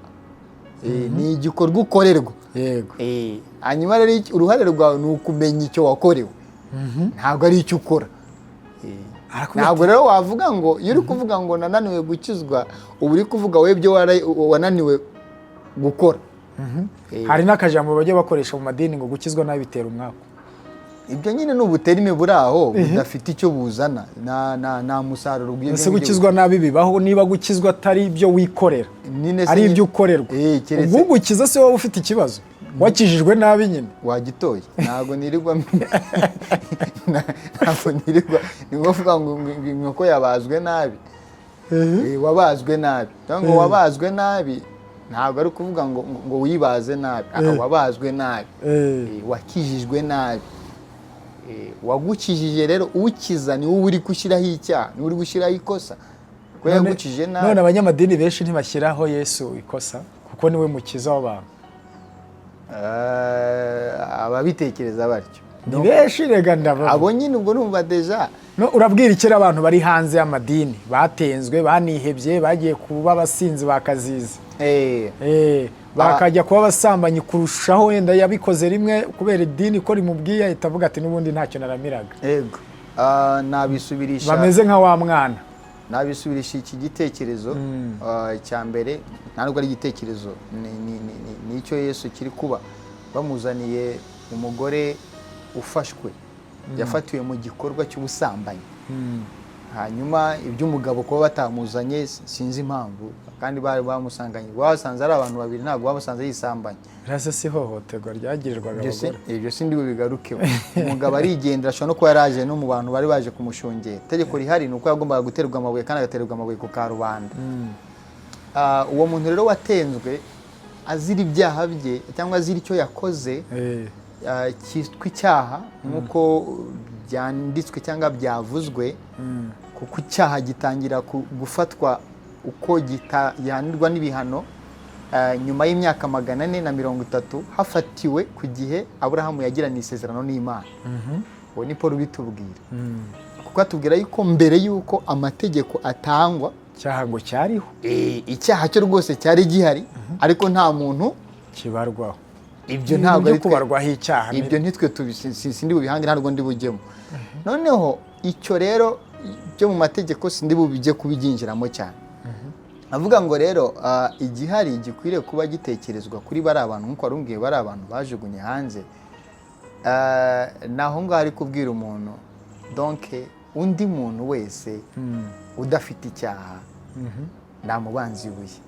ni igikorwa ukorerwa. Hanyuma rero uruhare rwawe ni ukumenya icyo wakorewe, ntabwo ari icyo ukora. Ntabwo rero wavuga ngo iyo uri kuvuga ngo nananiwe gukizwa, uba uri kuvuga wowe ibyo wananiwe gukora. Hari n'akajambo bajya bakoresha mu madini ngo gukizwa nabi bitera umwaku. Ibyo nyine ni ubuterime buri aho budafite icyo buzana, nta musaruro bw'ibyo. Ese gukizwa nabi bibaho niba gukizwa atari ibyo wikorera, ari ibyo ukorerwa. Ubwo gukiza se wowe ufite ikibazo, wakijijwe nabi nyine wagitoye. Ntabwo nirirwa ni ngovuga ngo inkoko yabazwe nabi, wabazwe nabi. Ngo wabazwe nabi ntabwo ari ukuvuga ngo wibaze nabi, wabazwe nabi, wakijijwe nabi. Wagukijije rero, ukiza ni wowe uri gushyiraho icyaha, ni uri gushyiraho ikosa, ko yagukije nabi. None abanyamadini benshi ntibashyiraho Yesu ikosa kuko niwe mukiza w'abantu. Ababitekereza batyo ni benshi, rega ndavuga abo nyine. Ubwo numva deja urabwira ikera abantu bari hanze y'amadini batenzwe, banihebye, bagiye kuba abasinzi bakaziza, bakajya kuba abasambanyi kurushaho, wenda yabikoze rimwe kubera idini ko rimubwiye, ahita avuga ati n'ubundi ntacyo naramiraga. Nabisubirisha, bameze nka wa mwana. Nabisubirisha iki gitekerezo cya mbere, ntabwo ari igitekerezo, ni icyo Yesu kiri kuba. Bamuzaniye umugore ufashwe, yafatiwe mu gikorwa cy'ubusambanyi. hanyuma iby'umugabo kuba batamuzanye sinzi impamvu kandi bari bamusanganye basanze ari abantu babiri ntabwo bamusanze yisambanye rase si hohoterwa ryagirirwaga abagore ibyo sindi bubigarukeho umugabo arigendera ashobora no kuba yaraje no mu bantu bari baje kumushungera itegeko rihari ni uko yagombaga guterwa amabuye kandi agaterwa amabuye ku karubanda uwo muntu rero watenzwe azira ibyaha bye cyangwa azira icyo yakoze cyitwa icyaha nk'uko byanditswe cyangwa byavuzwe kuko icyaha gitangira gufatwa uko gihanirwa n'ibihano nyuma y'imyaka 430 hafatiwe ku gihe Aburahamu yagiranye isezerano n'Imana. Uwo ni Paul bitubwira kuko atubwira yuko mbere yuko amategeko atangwa icyaha ngo cyariho icyaha cyo rwose cyari gihari ariko nta muntu kibarwaho ibyo ntabwo ari kubarwaho icyaha ibyo ntitwe sindi bubihange ntabwo ndi bujyemo noneho icyo rero byo mu mategeko sindi bubijye kubiginjiramo cyane avuga ngo rero igihari gikwiriye kuba gitekerezwa kuri bari abantu nk'uko warumbwiye bari abantu bajugunye hanze naho ngaho ari kubwira umuntu donc undi muntu wese udafite icyaha namubanzi ibuye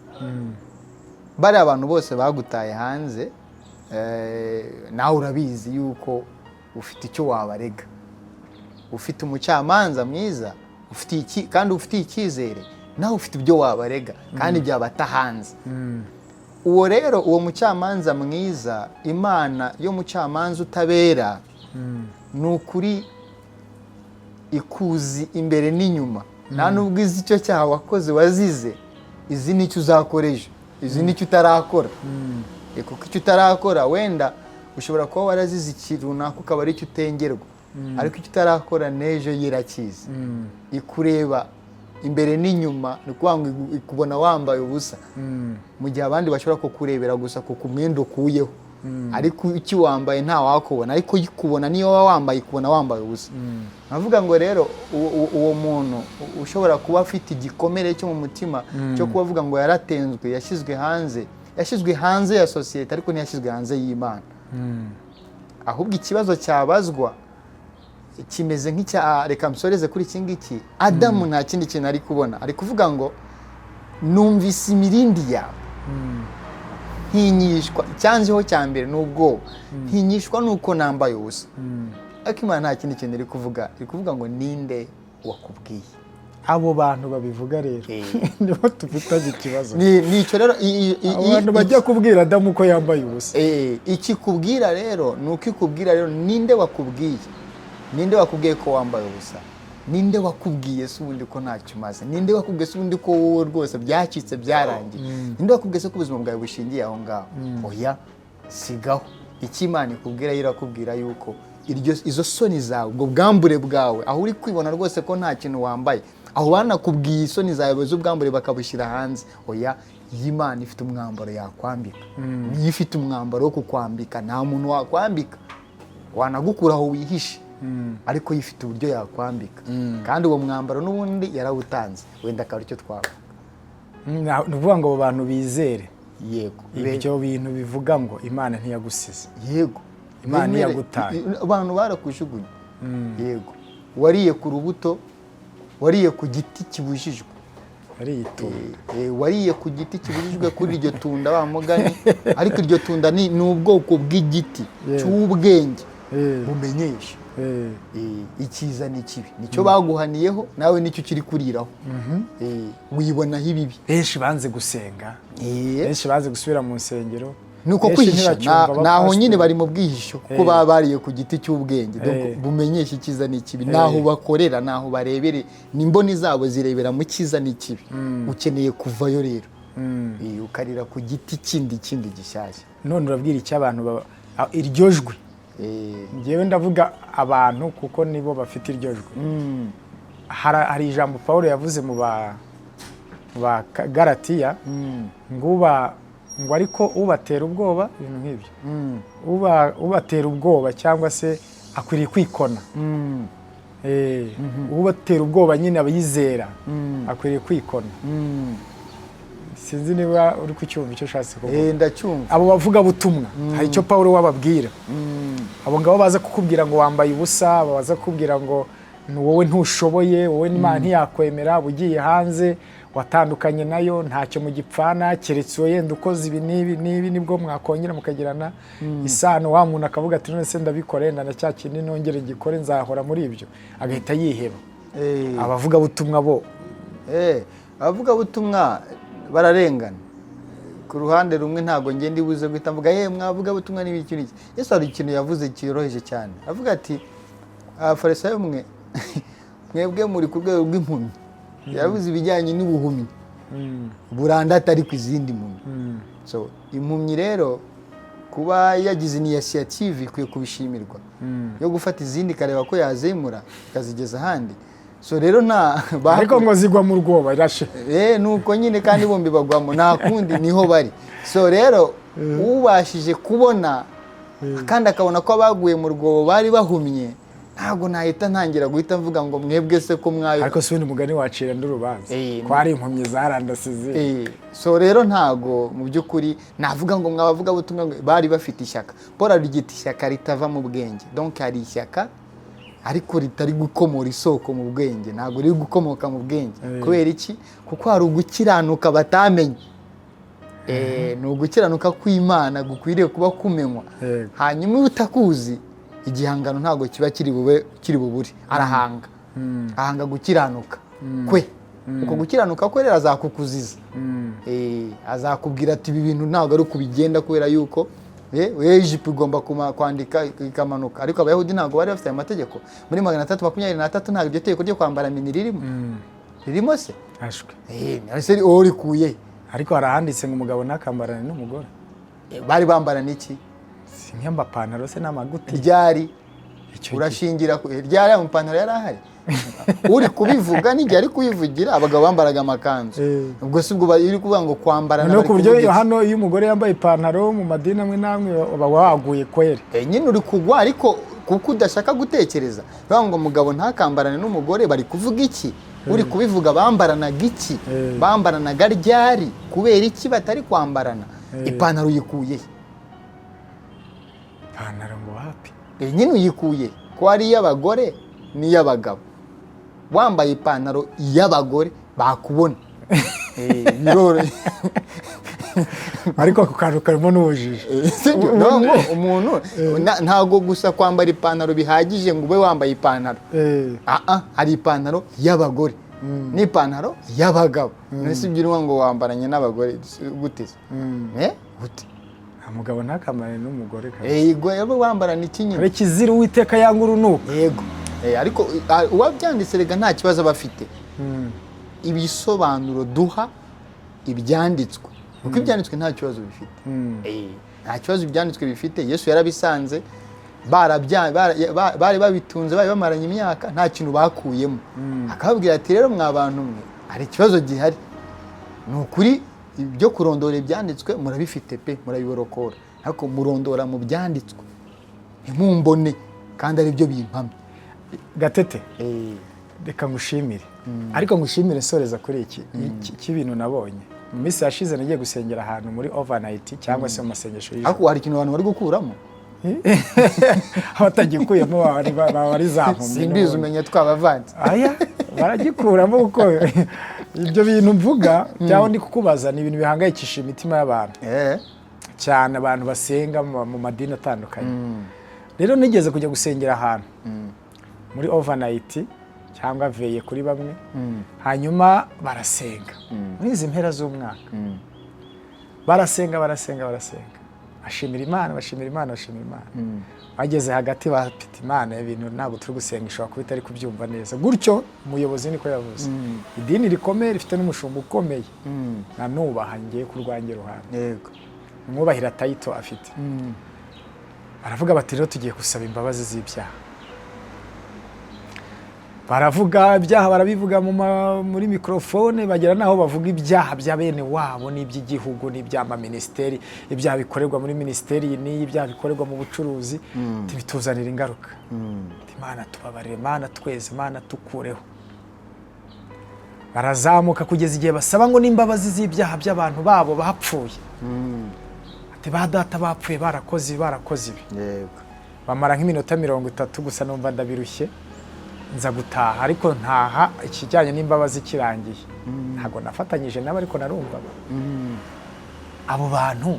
bari abantu bose bagutaye hanze nawe urabizi yuko ufite icyo wabarega ufite umucamanza mwiza kandi ufitiye icyizere nawe ufite ibyo wabarega kandi byabata hanze uwo rero uwo mucamanza mwiza Imana yo mucamanza utabera ni ukuri ikuzi imbere n'inyuma nta nubwo izi icyo cyaha wakoze wazize izi nicyo uzakoresha izi nicyo utarakora kuko icyo utarakora wenda ushobora kuba warazize ikintu runaka ukaba ari cyo utengerwa ariko icyo utarakora n'ejo yirakiza ikureba imbere n'inyuma ni ukuvuga ngo ikubona wambaye ubusa mu gihe abandi bashobora kukurebera gusa kuko umwenda ukuyeho ariko icyo wambaye nta wakubona ariko ikubona niyo waba wambaye ikubona wambaye ubusa navuga ngo rero uwo muntu ushobora kuba afite igikomere cyo mu mutima cyo kuba avuga ngo yaratenzwe yashyizwe hanze ya sosiyete ariko ntiyashyizwe hanze y'Imana ahubwo ikibazo cyabazwa kimeze nk'icya reka msoreze kuri iki ngiki Adamu nta kindi kintu ari kubona ari kuvuga ngo numvise imirindi yawe ntinyishwa icyanzeho cya mbere n'ubwoba ntinyishwa nuko nambaye ubusa ariko Imana nta kindi kintu iri kuvuga ngo ninde wakubwiye abo bantu babivuga rero nibo tufitanye ikibazo nicyo rero abantu bajya kubwira Adamu ko yambaye ubusa ikikubwira rero nuko ikubwira rero ninde wakubwiye ko wambaye ubusa ninde wakubwiye se ubundi ko ntacyo umaze ninde wakubwiye se ubundi ko wowe rwose byacitse byarangiye ninde wakubwiye se ko ubuzima bwawe bushingiye aho ngaho oya sigaho icyo Imana ikubwira irakubwira yuko izo soni zawe ubwo bwambure bwawe aho uri kwibona rwose ko nta kintu wambaye aho banakubwiye isoni zawe z'ubwambure bakabushyira hanze oya Imana ifite umwambaro yakwambika niyo ifite umwambaro wo kukwambika nta muntu wakwambika wanagukura aho wihishe ariko yifite uburyo yakwambika kandi uwo mwambaro n'ubundi yarawutanze wenda akaba aricyo twavuga ni ukuvuga ngo abo bantu bizere yego ibyo bintu bivuga ngo Imana ntiyagusize yego Imana ntiyagutaye abantu barakushugunye yego wariye ku rubuto wariye ku giti kibujijwe wariye ku giti kibujijwe kuri iryo tunda bamugani ariko iryo tunda ni ubwoko bw'igiti cy'ubwenge bumenyesha icyiza n'ikibi nicyo baguhaniyeho nawe nicyo kiri kuriraho wibonaho ibibi benshi banze gusenga benshi banze gusubira mu nsengero nuko kwihisha naho nyine bari mu bwihisho kuko baba bariye ku giti cy'ubwenge bumenyesha icyiza n'ikibi naho bakorera naho barebere n'imboni zabo zirebera mu cyiza n'ikibi ukeneye kuvayo rero ukarira ku giti kindi gishyashya none urabwira icyo abantu iryo jwi ngewe ndavuga abantu kuko nibo bafite iryo jwi hari ijambo Pawulo yavuze mu ba Galatiya ngo ariko ubatera ubwoba ibintu nk'ibyo ubatera ubwoba cyangwa se akwiriye kwikona ubatera ubwoba nyine abayizera akwiriye kwikona sinzi niba uri kucyumva icyo ushatse kuvuga ndacyumva abo bavuga butumwa hari icyo Pawulo wababwira abo ngabo baza kukubwira ngo wambaye ubusa baza kukubwira ngo wowe ntushoboye, wowe n'Imana ntiyakwemera, ugiye hanze watandukanye nayo ntacyo mugipfana, keretse wowe yenda ukoze ibi n'ibi nibwo mwakongera mukagirana isano. Wa muntu akavuga ati none se ndabikore na cya kindi nongere ngikore nzahora muri ibyo, agahita yiheba. Abavugabutumwa bo abavugabutumwa bararengana. Ku ruhande rumwe ntabwo ngenda ibuze guhita mvuga mwavugabutumwa n'ibiki n'iki. Yesu hari ikintu yavuze cyoroheje cyane, avuga ati abafarisayo mwe mwebwe muri ku rwego rw'impumyi. Yavuze ibijyanye n'ubuhumyi buranda atari ku izindi mpumyi. So impumyi rero kuba yagize initiative ikwiye kubishimirwa yo gufata izindi kareba ko yazemura ikazigeza ahandi. So rero ariko ngo zigwa mu rwoba irashe nuko nyine kandi bombi bagwamo nta kundi niho bari. So rero ubashije kubona kandi akabona ko abaguye mu rwobo bari bahumye, ntabwo nahita ntangira guhita mvuga ngo mwebwe se ko mwayo. Ariko si mugani wacira n'urubanza ko ari impumyi zarandasize. So rero ntago mu by'ukuri navuga ngo mwabavuga butumwa bari bafite ishyaka. Paul arigita ishyaka ritava mu bwenge. Donc hari ishyaka ariko ritari gukomora isoko mu bwenge, ntabwo riri gukomoka mu bwenge. Kubera iki? Kuko hari ugukiranuka batamenye. Ni ugukiranuka kw'Imana gukwiriye kuba kumenywa. Hanyuma utakuzi igihangano ntabwo kiba kiri bubure. Ahanga gukiranuka kwe. Uko gukiranuka kwe rero azakukuziza. Azakubwira ati ibi bintu ntabwo ari kubigenda kubera yuko ijipo igomba kwandika ikamanuka. Ariko abayahudi ntabwo bari bafite amategeko. Muri 323 ntabwo iryo tegeko ryo kwambara mini ririmo se. Ashwe urikuye. Ariko harahanditse ngo umugabo ntakambarane n'umugore. Bari bambara n'iki? Nk'amapantaro se n'amaguti. Ryari urashingira ryari amapantaro yari ahari. Uri kubivuga n'igihe ari kuyivugira abagabo bambaraga amakanzu. Ubwo si ubwo iri kuvuga ngo kwambarana. No kuburyo hano iyo umugore yambaye ipantaro mu madini amwe namwe baba waguye kwere. Nyine uri kugwa ariko kuko udashaka gutekereza. Bavuga ngo umugabo ntakambarane n'umugore bari kuvuga iki? Uri kubivuga bambaranaga iki? Bambaranaga ryari? Kubera iki batari kwambarana? Ipantaro yikuye. Ipantaro ngo hapi. Nyine uyikuye ko ari y'abagore n'iy'abagabo. Wambaye ipantaro y'abagore bakubona. Ariko ako kantu karimo n'ubujiji. Umuntu ntago gusa kwambara ipantaro bihagije ngo ube wambaye ipantaro. Hari ipantaro y'abagore n'ipantaro y'abagabo. Nese byirwa ngo wambaranye n'abagore gute? Gute? Umugabo ntakambarane n'umugore kabisa. Yego yaba wambarana iki nyine? Ari kizira Uwiteka yanga urunuka. Yego. Ariko uwabyanditse rega nta kibazo bafite. Ibisobanuro duha ibyanditswe. Kuko ibyanditswe nta kibazo bifite. Nta kibazo ibyanditswe bifite. Yesu yarabisanze bari babitunze bari bamaranye imyaka nta kintu bakuyemo. Akababwira ati rero mwa bantu mwe hari ikibazo gihari. Nukuri ibyo kurondora ibyanditswe murabifite pe murabiborokora. Ariko murondora mu byanditswe ntimumbone kandi ari byo bimpamye. Gatete reka ngushimire. Ariko ngushimire soreza kuri iki cy'ibintu nabonye. Mu minsi yashize nagiye gusengera ahantu muri overnight cyangwa se mu masengesho y'ijoro. Ariko hari ikintu abantu bari gukuramo. Abatagikuyemo bari zampumye. Simbizi umenye twabavanze. Aya baragikuramo uko ibyo bintu mvuga cyangwa ndi kukubaza ni ibintu bihangayikisha imitima y'abantu. Cyane abantu basenga mu madini atandukanye. Rero nigeze kujya gusengera ahantu muri overnight cyangwa veye kuri bamwe. Hanyuma barasenga muri izi mpera z'umwaka. Barasenga bashimira Imana. Bageze hagati bafite Imana ibintu ntabwo turi gusenga ishobora kuba itari kubyumva neza. Gutyo umuyobozi niko yavuze. Idini rikomeye rifite n'umushumba ukomeye. Nanubaha ngiye kurwangira ruhande. Yego. Mwubahira title afite. Baravuga bati rero tugiye gusaba imbabazi z'ibyaha. Baravuga ibyaha barabivuga muri microphone bagera naho bavuga ibyaha bya bene wabo n'iby'igihugu n'ibyama ministeri, ibyaha bikorerwa muri ministeri n'ibyaha bikorerwa mu bucuruzi bituzanira ingaruka. Imana tubabarire, Imana tweze, Imana tukureho. Barazamuka kugeza igihe basaba ngo n'imbabazi z'ibyaha by'abantu babo bapfuye. Ati ba data bapfuye barakoze ibi. Yego. Bamara nk'iminota 30 gusa numva ndabirushye. nza gutaha ariko ntaha ikijyanye n'imbabazi kirangiye ntabwo nafatanyije nabo ariko narumva abo bantu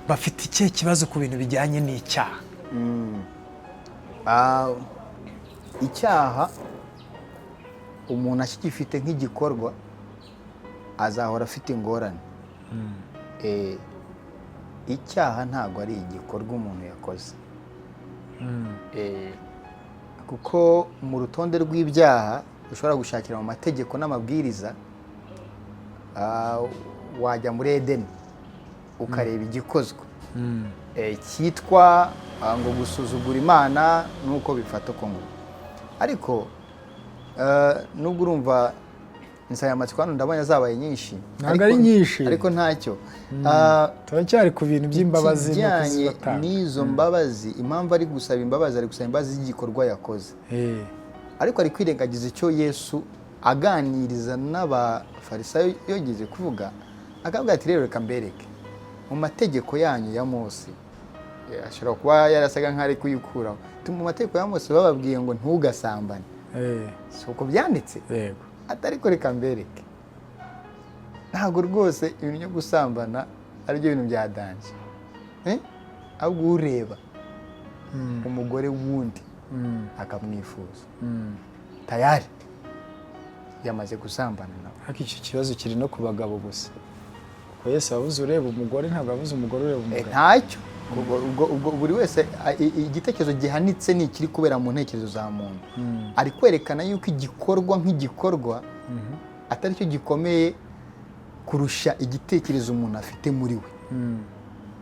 bafite ikihe kibazo ku bintu bijyanye n'icyaha? Icyaha umuntu akigifite nk'igikorwa azahora afite ingorane. Icyaha ntabwo ari igikorwa umuntu yakoze, kuko mu rutonde rw'ibyaha ushobora gushakira mu mategeko n'amabwiriza wajya muri Edeni ukareba igikozwe cyitwa ngo gusuzugura Imana nuko bifata uko ngo. Ariko nubwo urumva insanganyamatsiko hano ndabona zabaye nyinshi, ntabwo ari nyinshi ariko ntacyo. Turacyari ku bintu by'imbabazi n'izo mbabazi. Impamvu ari gusaba imbabazi, ari gusaba imbabazi z'igikorwa yakoze, ariko ari kwirengagiza icyo Yesu aganiriza n'abafarisayo yogeze kuvuga, akavuga ati rero reka mbereke mu mategeko yanyu ya Mose. Ashobora kuba yarasaga nk'ari kuyikuraho. Mu mategeko ya Mose bababwiye ngo ntugasambane, si uko byanditse? Atari ko reka mbereke. Ntabwo rwose ibintu byo gusambana ari byo bintu bya danje, ahubwo ureba umugore wundi akamwifuza tayari yamaze gusambana nawe. Ariko iki kibazo kiri no ku bagabo gusa, kuko Yesu yavuze ureba umugore, ntabwo yavuze umugore ureba umugabo. Ntacyo, ubwo buri wese igitekerezo gihanitse ni ikiri kubera mu ntekerezo za muntu. Ari kwerekana yuko igikorwa nk'igikorwa atari cyo gikomeye kurusha igitekerezo umuntu afite muri we.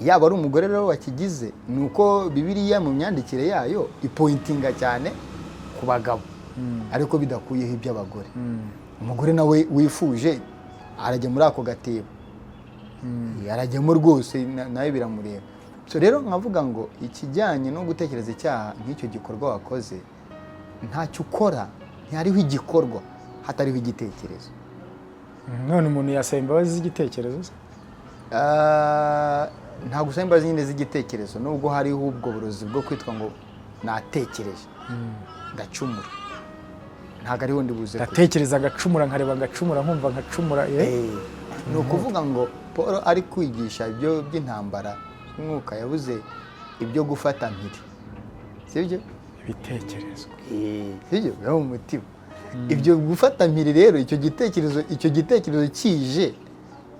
Yaba ari umugore rero wakigize, ni uko Bibiliya mu myandikire yayo ipointinga cyane ku bagabo, ariko bidakuyeho iby'abagore. Umugore nawe wifuje arajya muri ako gatebo, arajyamo rwose nawe biramureba. So rero nkavuga ngo ikijyanye no gutekereza icyaha nk'icyo gikorwa wakoze, ntacyo ukora, ntihariho igikorwa hatariho igitekerezo. None umuntu yasaba imbabazi z'igitekerezo se? Ntabwo usaba imbabazi nyine z'igitekerezo, nubwo hariho ubwo burozi bwo kwitwa ngo natekereje ndacumura. Ntabwo ariho ndi buze ndatekereza ngacumura, nkareba ngacumura, nkumva nkacumura. Ni ukuvuga ngo Paul ari kwigisha ibyo by'intambara umwuka, yabuze ibyo gufata mpiri, sibyo? Ibitekerezo, sibyo? Biba mu mutima. Ibyo gufata mpiri rero, icyo gitekerezo kije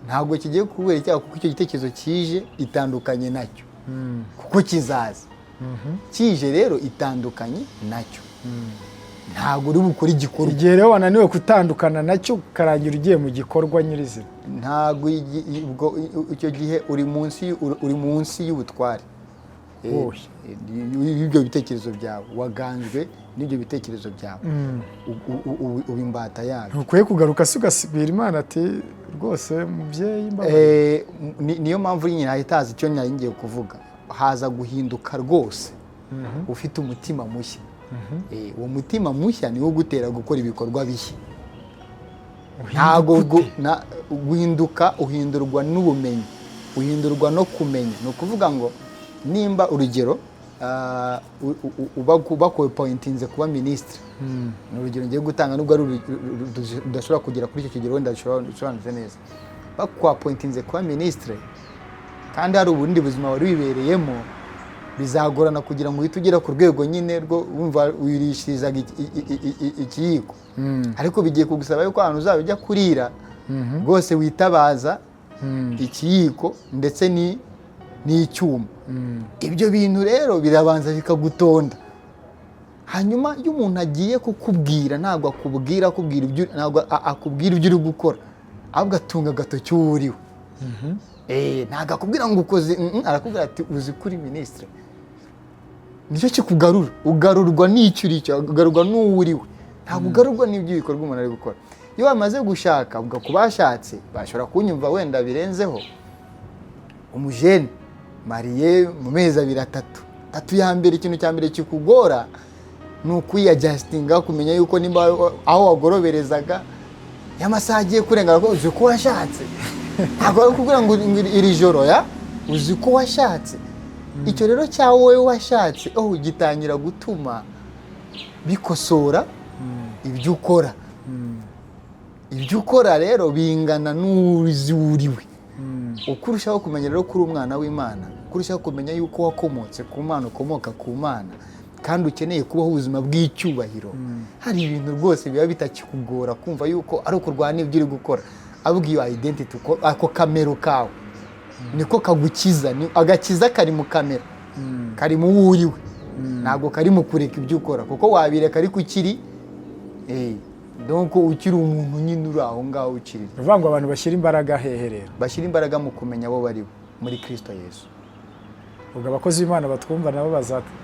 ntabwo kigiye kubera icyaha, kuko icyo gitekerezo kije itandukanye nacyo, kuko kizaza. Kije rero itandukanye nacyo, ntabwo uri bukora igikorwa. Igihe rero wananiwe gutandukana nacyo ukarangira ugiye mu gikorwa nyirizina, ntabwo icyo gihe uri munsi y'ubutware y'ibyo bitekerezo byawe. Waganjwe n'ibyo bitekerezo byawe, uba imbata yabyo. Ntukwiye kugaruka se ugasibira Imana ati rwose mubyeyi mbabaye. Niyo mpamvu nyine hahitaza icyo nari ngiye kuvuga, haza guhinduka rwose ufite umutima mushya. Uwo mutima mushya niwo ugutera gukora ibikorwa bishya. Ntabwo guhinduka, uhindurwa n'ubumenyi, uhindurwa no kumenya. Ni ukuvuga ngo nimba urugero uba pointinze kuba minisitiri, ni urugero ngiye gutanga, nubwo ari udashobora kugera kuri icyo kigero wenda usobanutse neza. Bakwa pointinze kuba minisitiri kandi hari ubundi buzima wari wibereyemo, bizagorana kugira ngo uhite ugera ku rwego nyine rwo wumva wirishirizaga ikiyiko. Ariko bigiye kugusaba yuko ahantu uzaba ujya kurira rwose witabaza ikiyiko ndetse n'icyuma. Ibyo bintu rero birabanza bikagutonda. Hanyuma iyo umuntu agiye kukubwira, ntabwo akubwira ibyo uri gukora, ahubwo atunga agatoki uwo uriwe. Ntabwo akubwira ngo ukoze, arakubwira ati uzi kuri minisitiri. Nicyo kikugarura, ugarurwa n'icyo uri cyo, ugarurwa n'uwo uriwe. Ntabwo ugarurwa n'ibyo bikorwa umuntu ari gukora. Iyo bamaze gushaka, ubwo ku bashatse bashobora kunyumva wenda birenzeho, umujene mariye mu mezi 2-3 ya mbere, ikintu cya mbere kikugora ni ukwiyajasitinga, kumenya yuko nimba aho wagoroberezaga y'amasaha agiye kurenga, uzi ko washatse. Ntabwo ari kugira ngo iri joro uzi ko washatse. Icyo rero cyawe wowe washatse gitangira gutuma bikosora ibyo ukora. Ibyo ukora rero bingana n'uzi uriwe. Uko urushaho kumenya rero kuri umwana w'Imana, uko urushaho kumenya yuko wakomotse ku Mana, ukomoka ku Mana, kandi ukeneye kubaho ubuzima bw'icyubahiro, hari ibintu rwose biba bitakikugora kumva yuko ari ukurwana ibyo uri gukora. Ahubwo iyo identity, ako kamero kawe niko kagukiza. Agakiza kari mu kamera, kari mu wuriwe, ntabwo kari mu kureka ibyo ukora, kuko wabireka ariko ukiri donc ukiri umuntu nyine uri aho ngaho ukiri. Uvuga ngo abantu bashyira imbaraga hehe rero? Bashyira imbaraga mu kumenya abo bari muri Kristo Yesu. Ubwo abakozi b'Imana batwumva nabo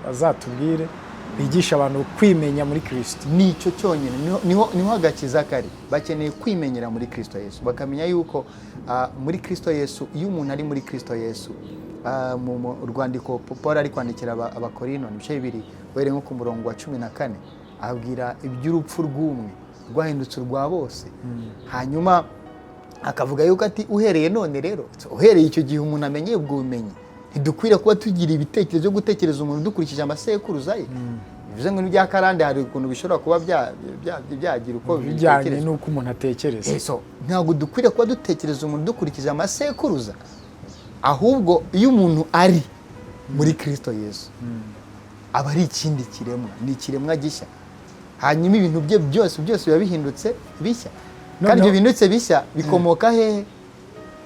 bazatubwire, bigisha abantu kwimenya muri Kristo. Nicyo cyonyine, niho agakiza kari. Bakeneye kwimenyera muri Kristo Yesu, bakamenya yuko muri Kristo Yesu, iyo umuntu ari muri Kristo Yesu, mu rwandiko Paul ari kwandikira abakorino ibice 2 were nko ku murongo wa 14, abwira iby'urupfu rw'umwe rwahindutse urwa bose. Hanyuma akavuga yuko ati uhereye none rero, uhereye icyo gihe umuntu amenye ubwo bumenyi, ntidukwiriye kuba tugira ibitekerezo byo gutekereza umuntu dukurikije amasekuruza ye. Bivuze ngo n'ibya karande hari ukuntu bishobora kuba byagira uko bijyanye n'uko umuntu atekereza. Ntabwo dukwiriye kuba dutekereza umuntu dukurikije amasekuruza, ahubwo iyo umuntu ari muri Kristo Yesu, aba ari ikindi kiremwa, ni ikiremwa gishya. Hanyuma ibintu bye byose biba bihindutse bishya. Kandi ibyo bihindutse bishya bikomoka hehe?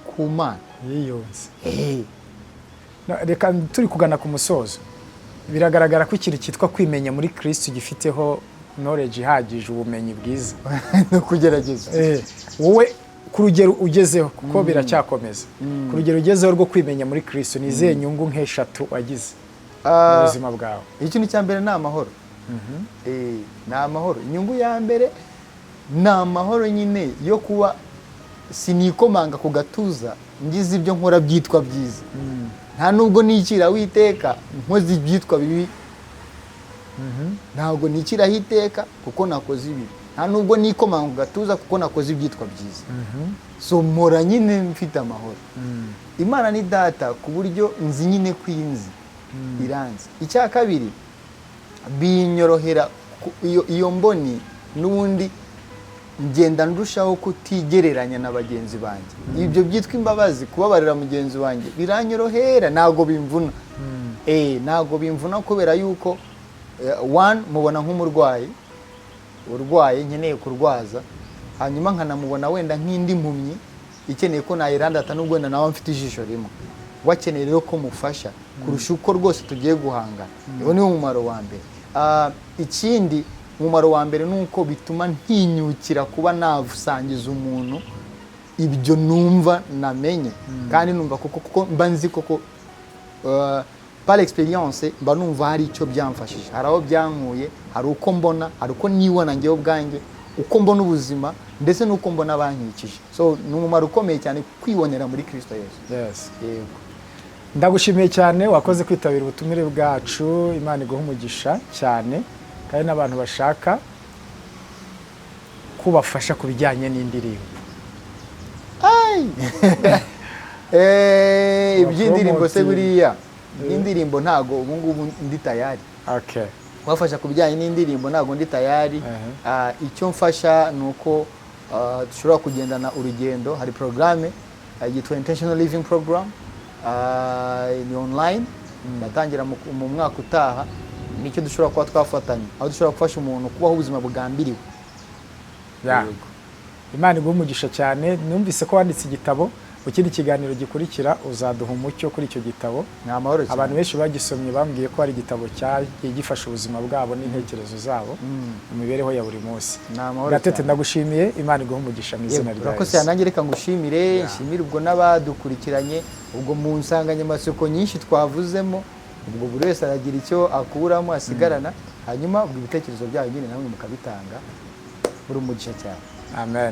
Ku Mana yiyonze. Reka turi kugana ku musozo, biragaragara ko ikintu cyitwa kwimenya muri Kristo gifiteho knowledge ihagije, ubumenyi bwiza no kugerageza. Wowe ku rugero ugezeho, kuko biracyakomeza, ku rugero ugezeho rwo kwimenya muri Kristo, ni izihe nyungu nk'eshatu wagize mu buzima bwawe? Ikintu cya mbere ni amahoro. Ni amahoro. Inyungu ya mbere ni amahoro nyine yo kuba sinikomanga ku gatuza ngize ibyo nkora byitwa byiza. Nta nubwo nikira witeka nkoze ibyitwa bibi. Ntabwo nikira hiteka kuko nakoze ibi. Nta nubwo nikomanga ku gatuza kuko nakoze ibyitwa byiza. So mpora nyine mfite amahoro. Imana ni data ku buryo nzi nyine kwinzi iranzi. Icya kabiri, binyorohera iyo mboni n'ubundi ngenda ndushaho kutigereranya na bagenzi banjye. Ibyo byitwa imbabazi, kubabarira mugenzi wanjye biranyorohera, ntago bimvuna. Ntago bimvuna kubera yuko one mubona nk'umurwayi urwaye nkeneye kurwaza, hanyuma nkanamubona wenda nk'indi mpumyi ikeneye ko nayirandata n'ubwo wenda nawe mfite ijisho rimwe, wakeneye rero ko mufasha kurusha uko rwose tugiye guhangana. Iyo ni umumaro wa mbere. Ikindi umumaro wa mbere ni uko bituma ntinyukira kuba navusangiza umuntu ibyo numva namenye, kandi numva kuko mba nzi koko par experience mba numva hari icyo byamfashije, hari aho byankuye, hari uko mbona, hari uko nibona ngewe ubwanjye, uko mbona ubuzima ndetse n'uko mbona bankikije. So ni umumaro ukomeye cyane kwibonera muri Kristo Yesu. Yego. Ndagushimiye cyane, wakoze kwitabira ubutumire bwacu. Imana iguhe umugisha cyane, kandi n'abantu bashaka kubafasha ku bijyanye n'indirimbo. Iby'indirimbo se buriya n'indirimbo ntago ubu ngubu ndi tayari. Wafasha ku bijyanye n'indirimbo ntago ndi tayari. Icyo mfasha ni uko dushobora kugendana urugendo. Hari programme yitwa Intentional Living Program, ni online, batangira mu mwaka utaha. Nicyo dushobora kuba twafatanya, aho dushobora gufasha umuntu kubaho ubuzima bugambiriwe. Imana iguhe umugisha cyane. Numvise ko wanditse igitabo, mu kindi kiganiro gikurikira uzaduha umucyo kuri icyo gitabo. Abantu benshi bagisomye bambwiye ko ari igitabo cyagiye gifasha ubuzima bwabo n'intekerezo zabo mu mibereho ya buri munsi. Gatete, ndagushimiye. Imana iguhe umugisha mu izina rya Yesu. Urakoze, nanjye reka ngushimire, nshimire ubwo n'abadukurikiranye, ubwo mu nsanganyamatsiko nyinshi twavuzemo, ubwo buri wese aragira icyo akuramo asigarana, hanyuma ubwo ibitekerezo byayo nyine namwe mukabitanga. Uri umugisha cyane. Amen.